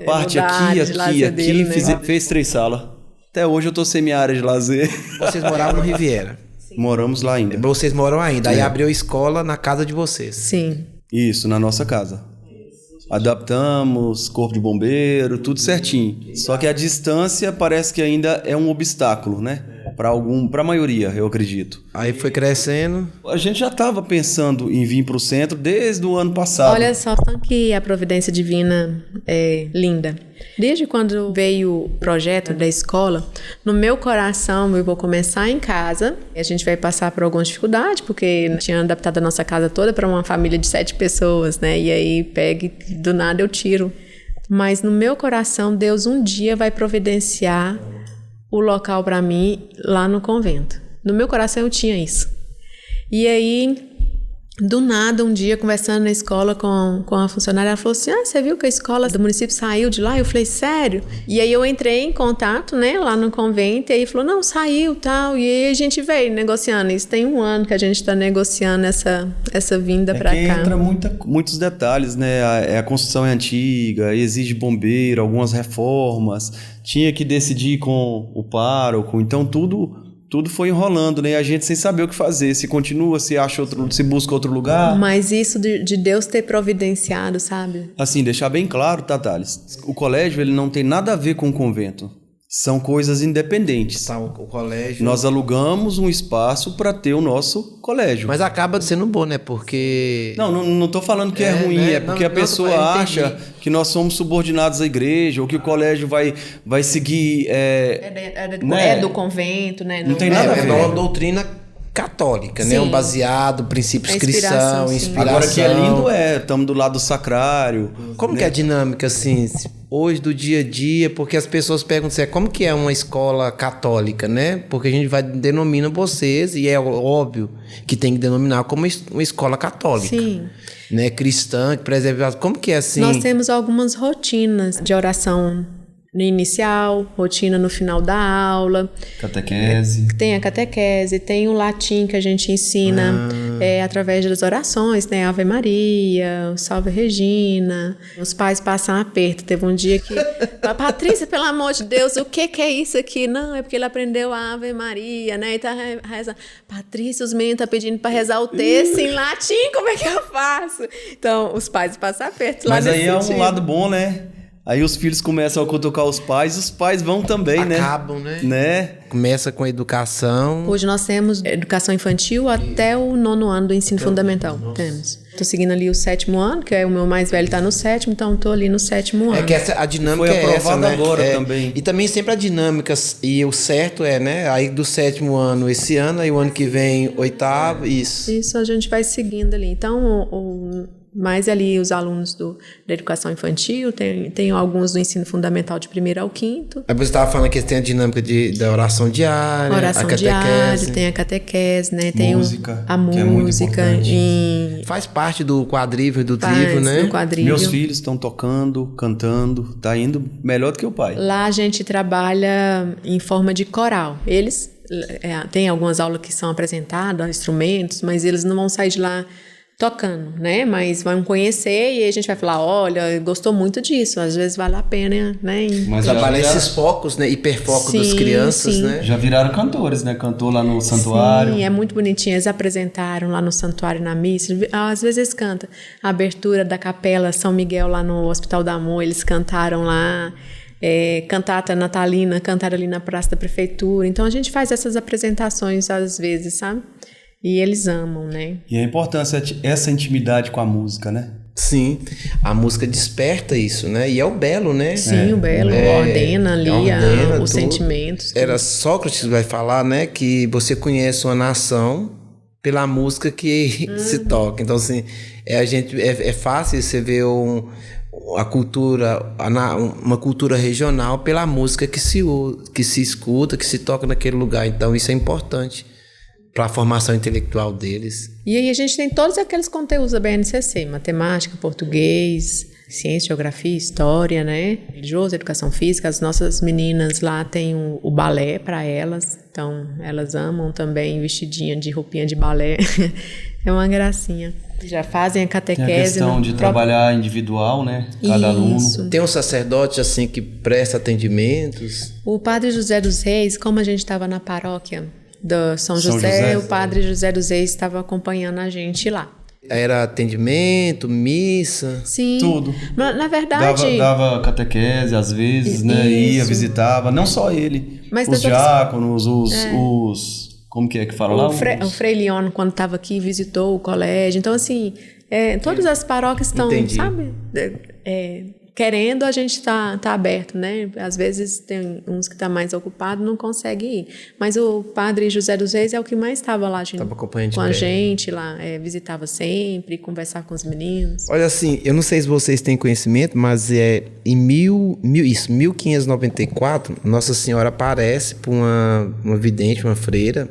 parte aqui, né? Fez 3 salas. Até hoje eu tô sem minha área de lazer. Vocês moravam no Riviera? Sim. Moramos lá ainda. Vocês moram ainda. Aí abriu a escola na casa de vocês. Sim. Isso, na nossa casa. Adaptamos, corpo de bombeiro, tudo certinho. Só que a distância parece que ainda é um obstáculo, né? Para a maioria, eu acredito. Aí foi crescendo. A gente já estava pensando em vir para o centro desde o ano passado. Olha só, que a providência divina é linda. Desde quando veio o projeto da escola, no meu coração eu vou começar em casa. A gente vai passar por algumas dificuldades, porque tinha adaptado a nossa casa toda para uma família de 7 pessoas, né? E aí pega e do nada eu tiro. Mas no meu coração, Deus um dia vai providenciar o local para mim lá no convento. No meu coração eu tinha isso. E aí, do nada, um dia, conversando na escola com a funcionária, ela falou assim, você viu que a escola do município saiu de lá? Eu falei, sério? E aí eu entrei em contato, né, lá no convento, e aí falou, não, saiu, tal, e aí a gente veio negociando. Isso tem 1 ano que a gente está negociando essa vinda para cá. Entra muitos detalhes, né, a construção é antiga, exige bombeiro, algumas reformas, tinha que decidir com o pároco, então tudo foi enrolando, né? A gente sem saber o que fazer. Se continua, se busca outro lugar. Mas isso de Deus ter providenciado, sabe? Assim, deixar bem claro, Thales, o colégio ele não tem nada a ver com o convento. São coisas independentes. Tá, o colégio... Nós alugamos um espaço para ter o nosso colégio. Mas acaba sendo bom, né? Porque... Não tô falando que é ruim, né? É porque a pessoa acha que nós somos subordinados à igreja, ou que o colégio vai seguir... É do convento, né? Não tem nada a ver. É uma doutrina católica, né? Um baseado, princípios cristãos, inspiração. Agora que é lindo, estamos do lado do sacrário. Como né? que é a dinâmica, assim, hoje do dia a dia? Porque as pessoas perguntam, como que é uma escola católica, né? Porque a gente denomina vocês, e é óbvio que tem que denominar como uma escola católica. Sim. Né? Cristã, que preserva. Como que é assim? Nós temos algumas rotinas de oração no inicial, rotina no final da aula. Catequese. Tem a catequese, tem o latim que a gente ensina através das orações, né? Ave Maria, o Salve Regina. Os pais passam aperto. Teve um dia que... Patrícia, pelo amor de Deus, o que é isso aqui? Não, é porque ele aprendeu a Ave Maria, né? E tá rezando. Patrícia, os meninos estão pedindo para rezar o texto em latim, como é que eu faço? Então, os pais passam aperto. Mas aí é um lado bom, né? Aí os filhos começam a cutucar os pais vão também, Acabam, né? Começa com a educação. Hoje nós temos educação infantil até o 9º ano do ensino fundamental. Temos. Estou seguindo ali o 7º ano, que é o meu mais velho está no 7º, então estou ali no 7º ano. É que a dinâmica foi aprovada essa, né? agora também. E também sempre a dinâmica, e o certo né? Aí do 7º ano esse ano, aí o ano que vem 8º, isso. Isso a gente vai seguindo ali. Então, mais ali os alunos da educação infantil, tem alguns do ensino fundamental de 1º ao 5º. Aí você estava falando que tem a dinâmica da oração diária, oração a catequese. Diária, tem a catequese, né? Tem música, a música. Faz parte do quadrívio, do Faz, trívio, né? do quadrívio. Meus filhos estão tocando, cantando, tá indo melhor do que o pai. Lá a gente trabalha em forma de coral. Eles tem algumas aulas que são apresentadas, instrumentos, mas eles não vão sair de lá tocando, né? Mas vão conhecer e aí a gente vai falar, olha, gostou muito disso, às vezes vale a pena, né? Mas trabalhar esses focos, né? Hiperfoco das crianças, né? Já viraram cantores, né? Cantou lá no santuário. Sim, é muito bonitinho. Eles apresentaram lá no santuário, na missa. Às vezes eles cantam a abertura da capela São Miguel lá no Hospital da Amor, eles cantaram lá. Cantata natalina, cantaram ali na Praça da Prefeitura. Então a gente faz essas apresentações às vezes, sabe? E eles amam, né? E a importância essa intimidade com a música, né? Sim, a música desperta isso, né? E é o belo, né? Sim, o belo ordena ali os sentimentos. Era Sócrates que vai falar, né? Que você conhece uma nação pela música que se toca. Então, assim, é fácil você ver uma cultura regional pela música que se escuta, que se toca naquele lugar. Então, isso é importante para a formação intelectual deles. E aí a gente tem todos aqueles conteúdos da BNCC, matemática, português, ciência, geografia, história, né? Religioso, educação física. As nossas meninas lá têm o balé para elas, então elas amam também vestidinha de roupinha de balé. É uma gracinha. Já fazem a catequese. Tem a questão de trabalhar individual, né? Cada aluno. Tem um sacerdote assim que presta atendimentos. O padre José dos Reis, como a gente estava na paróquia do São José, o padre José dos Reis estava acompanhando a gente lá. Era atendimento, missa? Sim. Tudo. Na verdade... Dava catequese, às vezes, né? Ia, visitava. Não só ele. Mas os diáconos, os... Como que fala lá? O Frei Leon, quando estava aqui, visitou o colégio. Então, assim, todas as paróquias estão, sabe... querendo, a gente tá aberto, né? Às vezes tem uns que tá mais ocupado, não consegue ir. Mas o padre José dos Reis é o que mais estava lá com a gente lá, visitava sempre, conversava com os meninos. Olha, assim, eu não sei se vocês têm conhecimento, mas em 1594, Nossa Senhora aparece para uma vidente, uma freira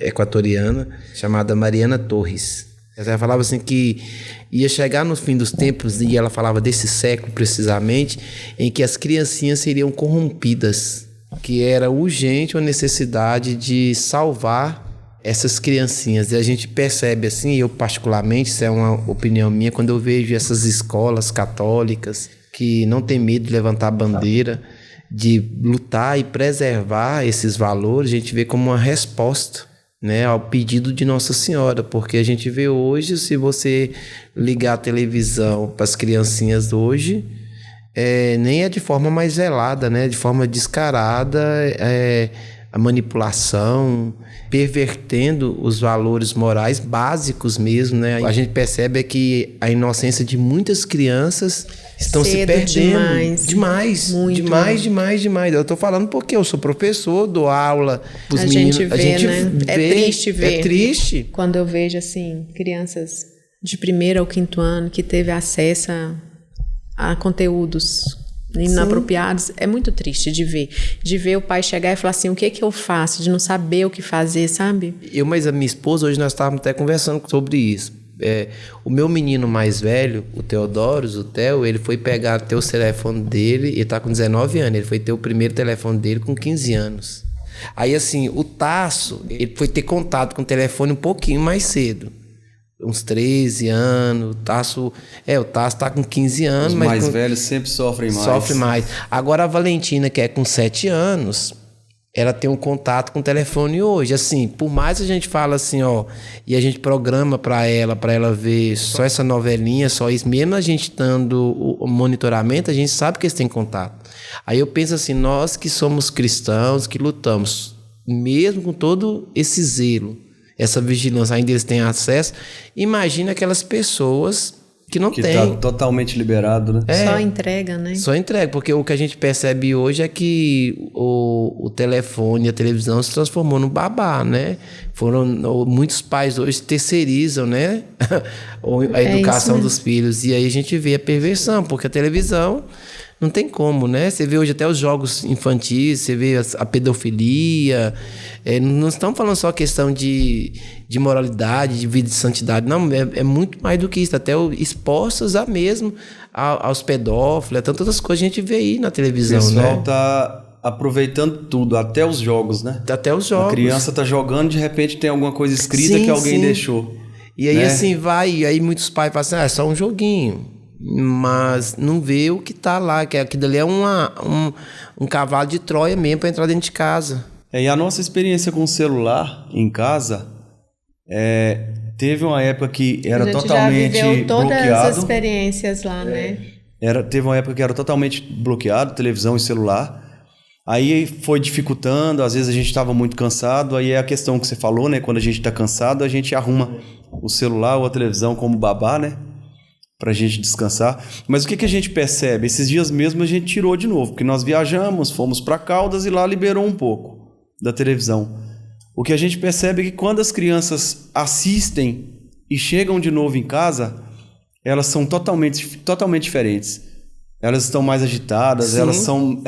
equatoriana chamada Mariana Torres. Ela falava assim que ia chegar no fim dos tempos, e ela falava desse século precisamente, em que as criancinhas seriam corrompidas, que era urgente uma necessidade de salvar essas criancinhas. E a gente percebe assim, eu particularmente, isso é uma opinião minha, quando eu vejo essas escolas católicas que não tem medo de levantar a bandeira, de lutar e preservar esses valores, a gente vê como uma resposta, né, ao pedido de Nossa Senhora, porque a gente vê hoje, se você ligar a televisão para as criancinhas hoje, nem é de forma mais velada, né, de forma descarada, a manipulação, pervertendo os valores morais básicos mesmo, né? A gente percebe que a inocência de muitas crianças estão se perdendo. Demais. Eu tô falando porque eu sou professor, dou aula pros meninos. A gente vê, né? É triste ver. É triste. Quando eu vejo, assim, crianças de 1º ao 5º ano que teve acesso a conteúdos inapropriados, é muito triste de ver o pai chegar e falar assim, o que eu faço, de não saber o que fazer, sabe? Mas a minha esposa, hoje nós estávamos até conversando sobre isso. O meu menino mais velho, o Teodoro, o Theo, ele foi pegar o telefone dele, ele tá com 19 anos, ele foi ter o primeiro telefone dele com 15 anos. Aí assim, o Tasso, ele foi ter contato com o telefone um pouquinho mais cedo. Uns 13 anos, o Tasso tá com 15 anos. Os mais velhos sempre sofrem mais. Sofre mais. Agora a Valentina, que é com 7 anos, ela tem um contato com o telefone hoje. Assim, por mais que a gente fala assim, e a gente programa para ela ver só essa novelinha, só isso, mesmo a gente dando o monitoramento, a gente sabe que eles têm contato. Aí eu penso assim, nós que somos cristãos, que lutamos, mesmo com todo esse zelo, essa vigilância, ainda eles têm acesso. Imagina aquelas pessoas que não têm. Que está totalmente liberado, né? Só entrega, né? Só entrega, porque o que a gente percebe hoje é que o telefone e a televisão se transformou no babá, né? Muitos pais hoje terceirizam, né? A educação dos filhos. E aí a gente vê a perversão, porque a televisão não tem como, né? Você vê hoje até os jogos infantis, você vê a pedofilia. Não estamos falando só questão de moralidade, de vida de santidade. Não, é muito mais do que isso. Até expostos aos pedófilos, a tantas outras coisas que a gente vê aí na televisão, né? O pessoal tá aproveitando tudo, até os jogos, né? Até os jogos. A criança tá jogando, de repente tem alguma coisa escrita que alguém deixou. E aí assim vai, e aí muitos pais falam assim, é só um joguinho. Mas não vê o que tá lá, que aquilo ali é um cavalo de Troia mesmo para entrar dentro de casa. E a nossa experiência com o celular em casa, teve uma época que era totalmente já viveu todas bloqueado. As experiências lá, né? Teve uma época que era totalmente bloqueado, televisão e celular. Aí foi dificultando, às vezes a gente estava muito cansado, aí é a questão que você falou, né? Quando a gente está cansado, a gente arruma o celular ou a televisão como babá, né? Pra gente descansar. Mas o que a gente percebe? Esses dias mesmo a gente tirou de novo, porque nós viajamos, fomos para Caldas e lá liberou um pouco da televisão. O que a gente percebe é que quando as crianças assistem e chegam de novo em casa, elas são totalmente diferentes. Elas estão mais agitadas, sim. Elas são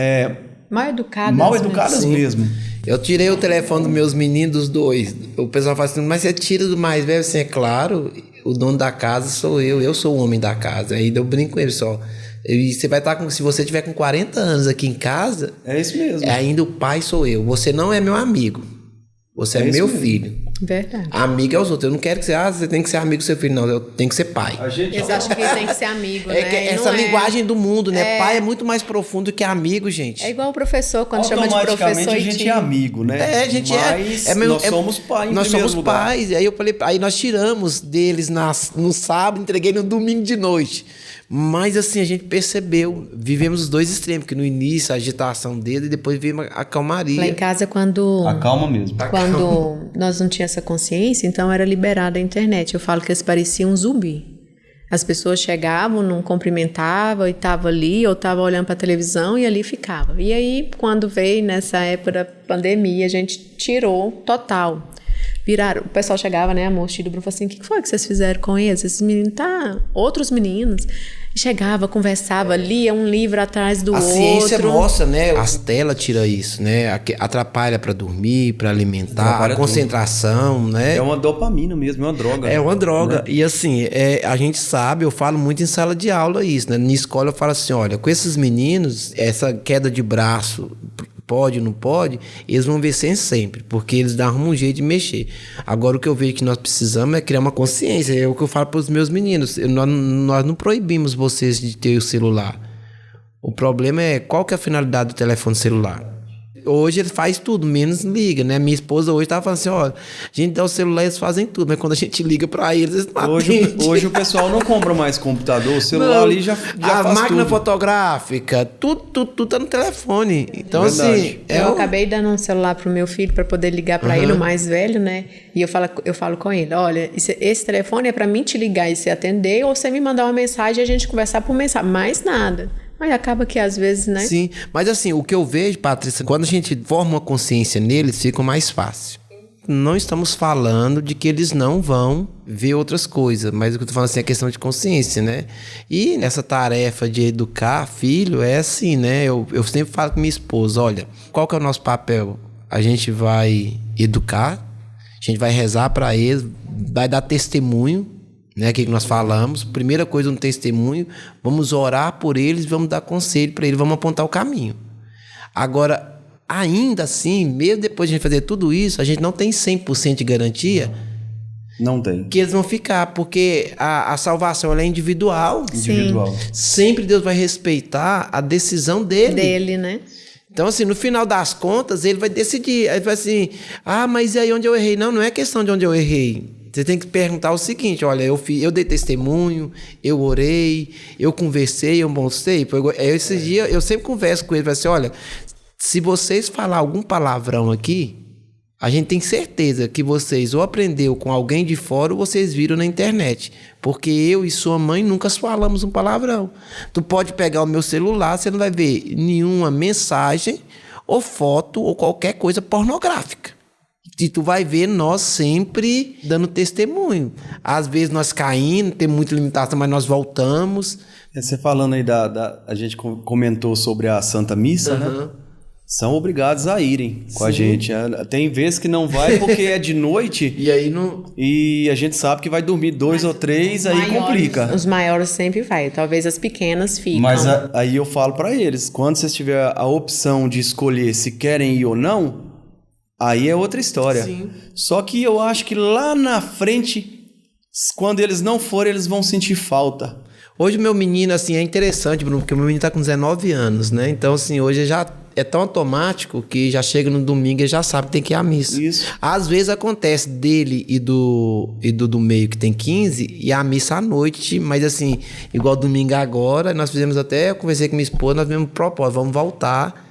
mal educadas mesmo. Eu tirei o telefone dos meus meninos, dos dois. O pessoal fala assim, mas você tira do mais velho? Assim, é claro, o dono da casa sou eu sou o homem da casa. Ainda eu brinco com ele só. E você vai estar se você tiver com 40 anos aqui em casa... É isso mesmo. Ainda o pai sou eu. Você não é meu amigo. Você é meu filho. Verdade. Amigo é os outros. Eu não quero que você tem que ser amigo do seu filho, não. Eu tenho que ser pai. Eles acham que tem que ser amigo, né? Essa linguagem do mundo, né? Pai é muito mais profundo que amigo, gente. É igual o professor, quando chama de professor. A gente é amigo, né? A gente nós somos pais. Nós somos pais. Aí eu falei, aí nós tiramos deles no sábado, entreguei no domingo de noite. Mas assim, a gente percebeu, vivemos os dois extremos, que no início a agitação dele e depois veio a calmaria. Lá em casa, quando... Acalma mesmo. Quando nós não tínhamos essa consciência, então era liberada a internet. Eu falo que eles pareciam um zumbi. As pessoas chegavam, não cumprimentavam e estavam ali, ou estavam olhando para a televisão e ali ficava. E aí, quando veio nessa época da pandemia, a gente tirou total. O pessoal chegava, né, a moça do Bruno falou assim, o que foi que vocês fizeram com eles? Esses meninos, outros meninos. Chegava, conversava, lia um livro atrás do outro. A ciência mostra, né? As telas tiram isso, né? Atrapalha para dormir, para alimentar, a concentração, tudo, né? É uma dopamina mesmo, é uma droga. É uma droga. Né? E assim, a gente sabe, eu falo muito em sala de aula isso, né? Na escola eu falo assim, olha, com esses meninos, essa queda de braço... Pode, não pode, eles vão vencer sempre, porque eles dão um jeito de mexer. Agora o que eu vejo que nós precisamos é criar uma consciência, é o que eu falo para os meus meninos, nós não proibimos vocês de ter o celular. O problema é qual que é a finalidade do telefone celular. hoje ele faz tudo, menos liga, né? Minha esposa hoje tava falando assim, ó, a gente dá o celular, eles fazem tudo, mas quando a gente liga pra eles não atende. Hoje o pessoal não compra mais computador, o celular ali já faz a máquina tudo. fotográfica, tudo tá no telefone. Então, assim... Eu acabei dando um celular pro meu filho para poder ligar para ele, o mais velho, né? E eu falo com ele, olha, esse telefone é para mim te ligar e você atender, ou você me mandar uma mensagem e a gente conversar por mensagem, mais nada. Mas acaba que às vezes, né? Sim, mas assim, o que eu vejo, Patrícia, quando a gente forma uma consciência neles, fica mais fácil. Não estamos falando de que eles não vão ver outras coisas, mas o que eu tô falando assim é a questão de consciência, né? E nessa tarefa de educar filho, é assim, né? Eu sempre falo com minha esposa, olha, qual que é o nosso papel? A gente vai educar, a gente vai rezar para eles, vai dar testemunho, né? O que nós falamos, primeira coisa no testemunho, vamos orar por eles, vamos dar conselho para eles, vamos apontar o caminho. Agora, ainda assim, mesmo depois de a gente fazer tudo isso, a gente não tem 100% de garantia. Não tem. Que eles vão ficar, porque a salvação ela é individual. Individual. Sempre Deus vai respeitar a decisão dele. Dele, né? Então, assim, no final das contas, ele vai decidir. Aí vai assim, mas e aí onde eu errei? Não é questão de onde eu errei. Você tem que perguntar o seguinte, olha, eu dei testemunho, eu orei, eu conversei, eu mostrei. Esse dia eu sempre converso com ele, vai assim, olha, se vocês falar algum palavrão aqui, a gente tem certeza que vocês ou aprendeu com alguém de fora ou vocês viram na internet. Porque eu e sua mãe nunca falamos um palavrão. Tu pode pegar o meu celular, você não vai ver nenhuma mensagem ou foto ou qualquer coisa pornográfica. E tu vai ver nós sempre dando testemunho. Às vezes nós caímos, tem muita limitação, mas nós voltamos. Você falando aí a gente comentou sobre a Santa Missa, né? São obrigados a irem com a gente. Tem vezes que não vai porque é de noite e aí não... E a gente sabe que vai dormir 2 ou 3, aí complica. Os maiores sempre vai, talvez as pequenas ficam. Mas aí eu falo para eles, quando vocês tiverem a opção de escolher se querem ir ou não, aí é outra história. Sim. Só que eu acho que lá na frente, quando eles não forem, eles vão sentir falta. Hoje o meu menino, assim, é interessante, Bruno, porque o meu menino tá com 19 anos, né? Então, assim, hoje já é tão automático que já chega no domingo e já sabe que tem que ir à missa. Isso. Às vezes acontece dele e do meio que tem 15 e a missa à noite, mas assim, igual domingo agora, nós fizemos até, eu conversei com minha esposa, nós fizemos propósito, vamos voltar.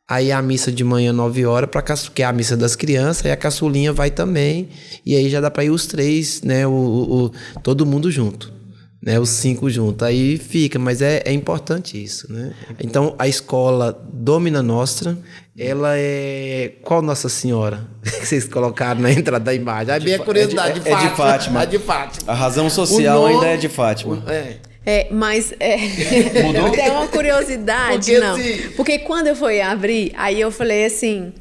Aí a missa de manhã, 9 horas, que é a missa das crianças, e a caçulinha vai também, e aí já dá para ir os 3, né, todo mundo junto. Né, os 5 juntos, aí fica, mas é importante isso, né? Então, a escola Domina Nostra, ela é... Qual Nossa Senhora que vocês colocaram na entrada da imagem? Aí bem a curiosidade, de Fátima. É de Fátima. A razão social ainda é de Fátima. Mas Mudou? tem uma curiosidade, porque, não. assim... Porque quando eu fui abrir, aí eu falei assim...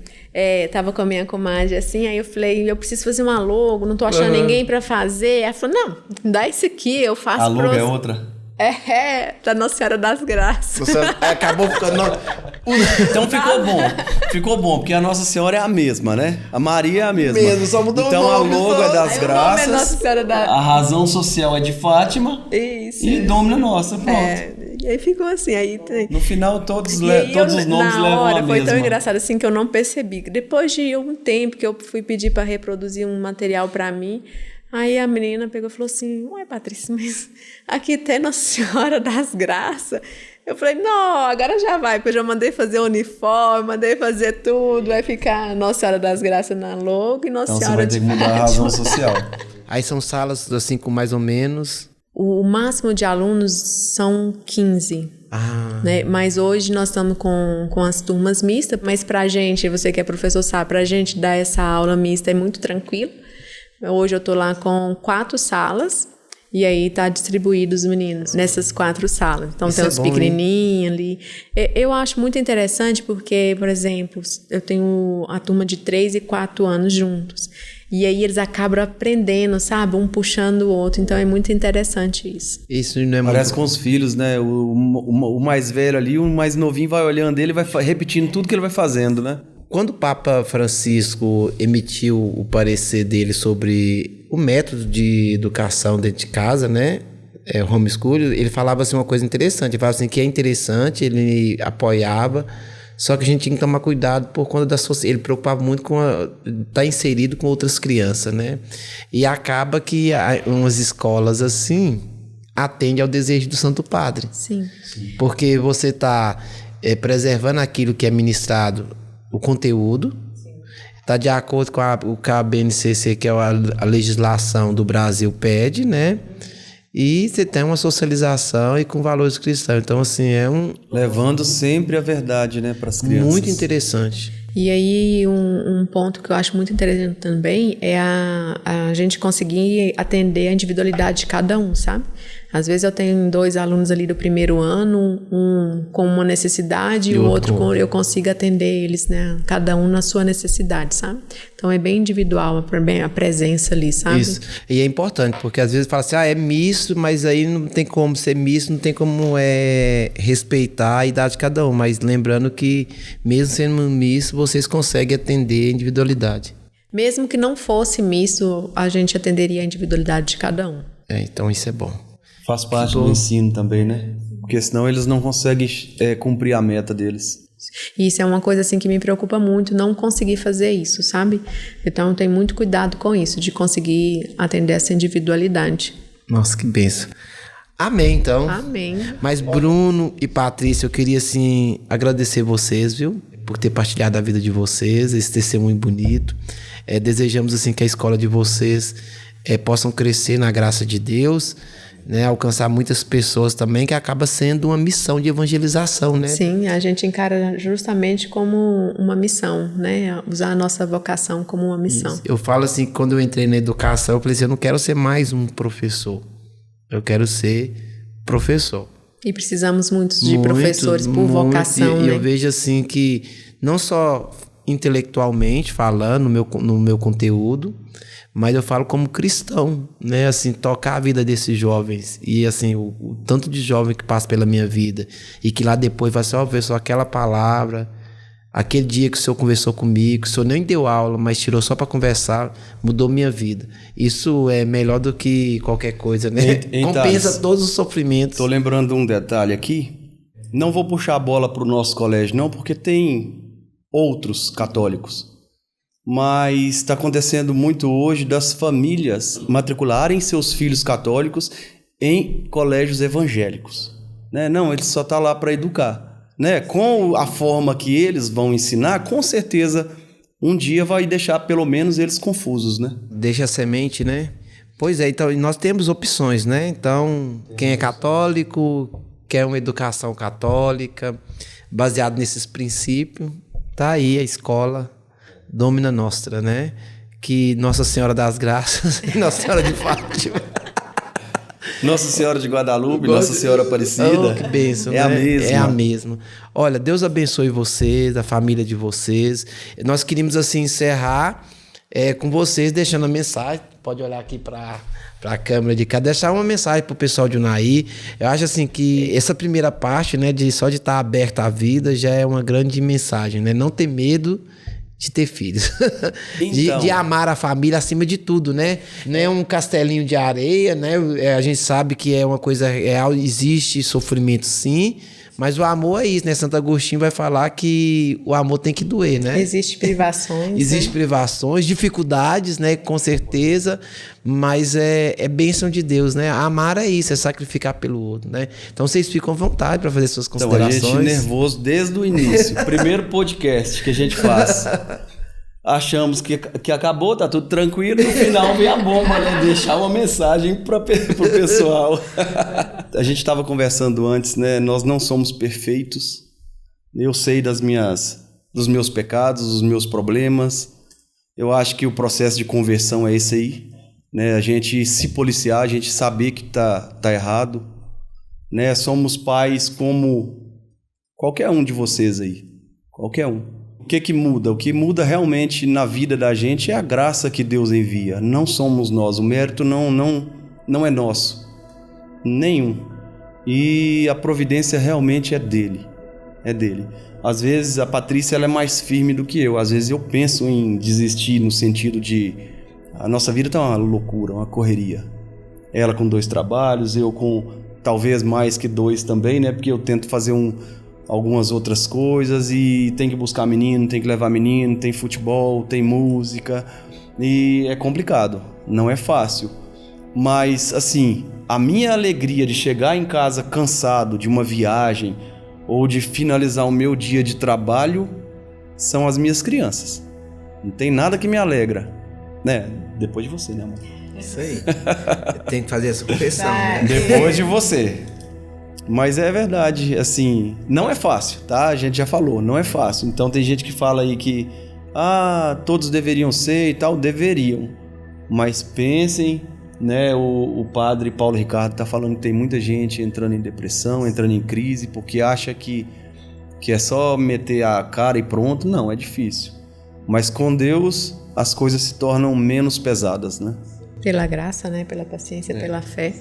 tava com a minha comadre assim, aí eu falei, eu preciso fazer uma logo, não tô achando ninguém pra fazer. Ela falou, não, dá isso aqui, eu faço. A logo é outra? Da Nossa Senhora das Graças. Acabou ficando... Então ficou bom, porque a Nossa Senhora é a mesma, né? A Maria é a mesma. Só mudou então o nome, a logo é das Graças. Nossa Senhora da... A razão social é de Fátima. Isso. E Domina Nossa, pronto. E aí ficou assim, aí... No final todos os nomes levam a mesma. Foi tão engraçado assim que eu não percebi. Depois de um tempo que eu fui pedir para reproduzir um material para mim, aí a menina pegou e falou assim, ué, Patrícia, mas aqui tem Nossa Senhora das Graças. Eu falei, não, agora já vai, porque eu já mandei fazer o uniforme, mandei fazer tudo, vai ficar Nossa Senhora das Graças na logo e Nossa Senhora de Fátima. Então você vai ter que mudar a razão social. Aí são salas assim com mais ou menos... O máximo de alunos são 15. Né? Mas hoje nós estamos com as turmas mistas, mas pra gente, você que é professor sabe, pra gente dar essa aula mista é muito tranquilo. Hoje eu tô lá com 4 salas e aí tá distribuído os meninos nessas 4 salas. Então isso tem os pequenininhos ali. Eu acho muito interessante porque, por exemplo, eu tenho a turma de 3 e 4 anos juntos. E aí eles acabam aprendendo, sabe? Um puxando o outro. Então é muito interessante isso. Isso não é Parece muito... com os filhos, né? O mais velho ali, o mais novinho vai olhando ele e vai repetindo tudo que ele vai fazendo, né? Quando o Papa Francisco emitiu o parecer dele sobre o método de educação dentro de casa, né? Homeschooling, ele falava assim uma coisa interessante. Ele falava assim que é interessante, ele apoiava, Só que a gente tinha que tomar cuidado por conta da sociedade. Ele preocupava muito com estar inserido com outras crianças, né? E acaba que umas escolas assim atendem ao desejo do Santo Padre. Sim. Porque você está preservando aquilo que é ministrado, o conteúdo, está de acordo com o que a BNCC, que é a legislação do Brasil, pede, né? E você tem uma socialização e com valores cristãos. Então, assim, levando sempre a verdade, né, para as crianças. Muito interessante. E aí, um ponto que eu acho muito interessante também é a gente conseguir atender a individualidade de cada um, sabe? Às vezes eu tenho 2 alunos ali do primeiro ano, um com uma necessidade e o outro eu consigo atender eles, né? Cada um na sua necessidade, sabe? Então é bem individual a presença ali, sabe? Isso. E é importante, porque às vezes fala assim, é misto, mas aí não tem como ser misto, não tem como respeitar a idade de cada um. Mas lembrando que mesmo sendo misto, vocês conseguem atender a individualidade. Mesmo que não fosse misto, a gente atenderia a individualidade de cada um. Então isso é bom. Faz parte do ensino também, né? Porque senão eles não conseguem cumprir a meta deles. Isso é uma coisa assim que me preocupa muito, não conseguir fazer isso, sabe? Então eu tenho muito cuidado com isso, de conseguir atender essa individualidade. Nossa, que bênção. Amém, então. Amém. Mas Bruno e Patrícia, eu queria assim agradecer vocês, viu? Por ter partilhado a vida de vocês, esse testemunho bonito. Desejamos assim que a escola de vocês possam crescer na graça de Deus, né, alcançar muitas pessoas também, que acaba sendo uma missão de evangelização, né? Sim, a gente encara justamente como uma missão, né? Usar a nossa vocação como uma missão. Isso. Eu falo assim, quando eu entrei na educação, eu falei assim, eu não quero ser mais um professor, eu quero ser professor. E precisamos muito de professores por vocação, e né? eu vejo assim que, não só intelectualmente falando no meu conteúdo, mas eu falo como cristão, né? Assim, tocar a vida desses jovens. E assim, o tanto de jovem que passa pela minha vida e que lá depois vai ser, ver só aquela palavra, aquele dia que o senhor conversou comigo, que o senhor nem deu aula, mas tirou só para conversar, mudou minha vida. Isso é melhor do que qualquer coisa, né? Compensa todos os sofrimentos. Tô lembrando de um detalhe aqui. Não vou puxar a bola pro nosso colégio, não, porque tem outros católicos. Mas está acontecendo muito hoje das famílias matricularem seus filhos católicos em colégios evangélicos, né? Não, ele só está lá para educar, né? Com a forma que eles vão ensinar, com certeza um dia vai deixar pelo menos eles confusos, né? Deixa a semente, né? Pois é, então nós temos opções, né? Então, quem é católico, quer uma educação católica, baseado nesses princípios, tá aí a escola Domina Nostra, né? Que Nossa Senhora das Graças e Nossa Senhora de Fátima. Nossa Senhora de Guadalupe, Nossa Senhora Aparecida. Oh, que bênção, é né? a mesma. É a mesma. Olha, Deus abençoe vocês, a família de vocês. Nós queríamos assim encerrar com vocês deixando a mensagem. Pode olhar aqui para a câmera de cá, deixar uma mensagem para o pessoal de Unai. Eu acho assim que essa primeira parte, né, só de estar aberta à vida já é uma grande mensagem, né? Não ter medo de ter filhos. Então, de amar a família acima de tudo, né? Não é um castelinho de areia, né? A gente sabe que é uma coisa real, existe sofrimento sim, mas o amor é isso, né? Santo Agostinho vai falar que o amor tem que doer, né? Existem privações. Existem privações, dificuldades, né? Com certeza, mas é bênção de Deus, né? Amar é isso, é sacrificar pelo outro, né? Então vocês ficam à vontade para fazer suas considerações. Então, a gente nervoso desde o início. Primeiro podcast que a gente faz. Achamos que acabou, tá tudo tranquilo, no final vem a bomba, né? Deixar uma mensagem pro pessoal. A gente estava conversando antes, né? Nós não somos perfeitos. Eu sei dos meus pecados, dos meus problemas. Eu acho que o processo de conversão é esse aí, né? A gente se policiar, a gente saber que tá errado, né? Somos pais como qualquer um de vocês aí, qualquer um. O que muda? O que muda realmente na vida da gente é a graça que Deus envia. Não somos nós. O mérito não é nosso. Nenhum. E a providência realmente é dele. É dele. Às vezes a Patrícia ela é mais firme do que eu. Às vezes eu penso em desistir no sentido de... A nossa vida tá uma loucura, uma correria. Ela com 2 trabalhos, eu com talvez mais que 2 também, né? Porque eu tento fazer algumas outras coisas e tem que buscar menino, tem que levar menino, tem futebol, tem música e é complicado, não é fácil. Mas assim, a minha alegria de chegar em casa cansado de uma viagem ou de finalizar o meu dia de trabalho são as minhas crianças. Não tem nada que me alegra, né? Depois de você, né, amor? Isso aí. Tem que fazer essa confissão, né? Depois de você. Mas é verdade, assim, não é fácil, tá? A gente já falou, não é fácil. Então tem gente que fala aí que todos deveriam ser e tal, deveriam. Mas pensem, né? O padre Paulo Ricardo tá falando que tem muita gente entrando em depressão, entrando em crise, porque acha que é só meter a cara e pronto. Não, é difícil. Mas com Deus as coisas se tornam menos pesadas, né? Pela graça, né? Pela paciência, pela fé.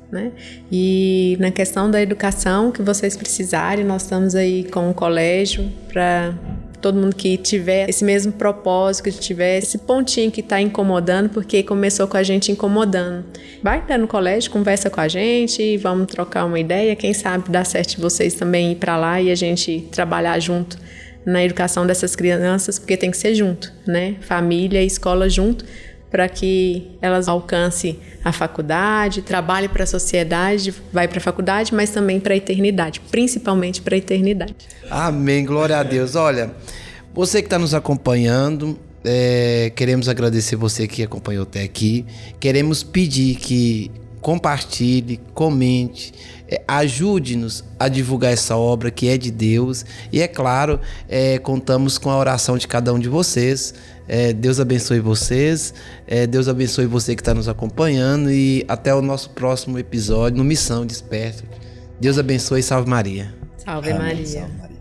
Né? E na questão da educação que vocês precisarem, nós estamos aí com o colégio para todo mundo que tiver esse mesmo propósito, que tiver esse pontinho que está incomodando, porque começou com a gente incomodando. Vai lá no colégio, conversa com a gente, vamos trocar uma ideia, quem sabe dá certo de vocês também ir para lá e a gente trabalhar junto na educação dessas crianças, porque tem que ser junto, né? Família e escola junto, para que elas alcancem a faculdade, trabalhem para a sociedade, vai para a faculdade, mas também para a eternidade, principalmente para a eternidade. Amém, glória a Deus. Olha, você que está nos acompanhando, queremos agradecer você que acompanhou até aqui, queremos pedir que compartilhe, comente, ajude-nos a divulgar essa obra que é de Deus e é claro, contamos com a oração de cada um de vocês. Deus abençoe vocês, Deus abençoe você que está nos acompanhando e até o nosso próximo episódio no Missão Desperta. Deus abençoe e salve Maria. Salve Maria. Salve Maria.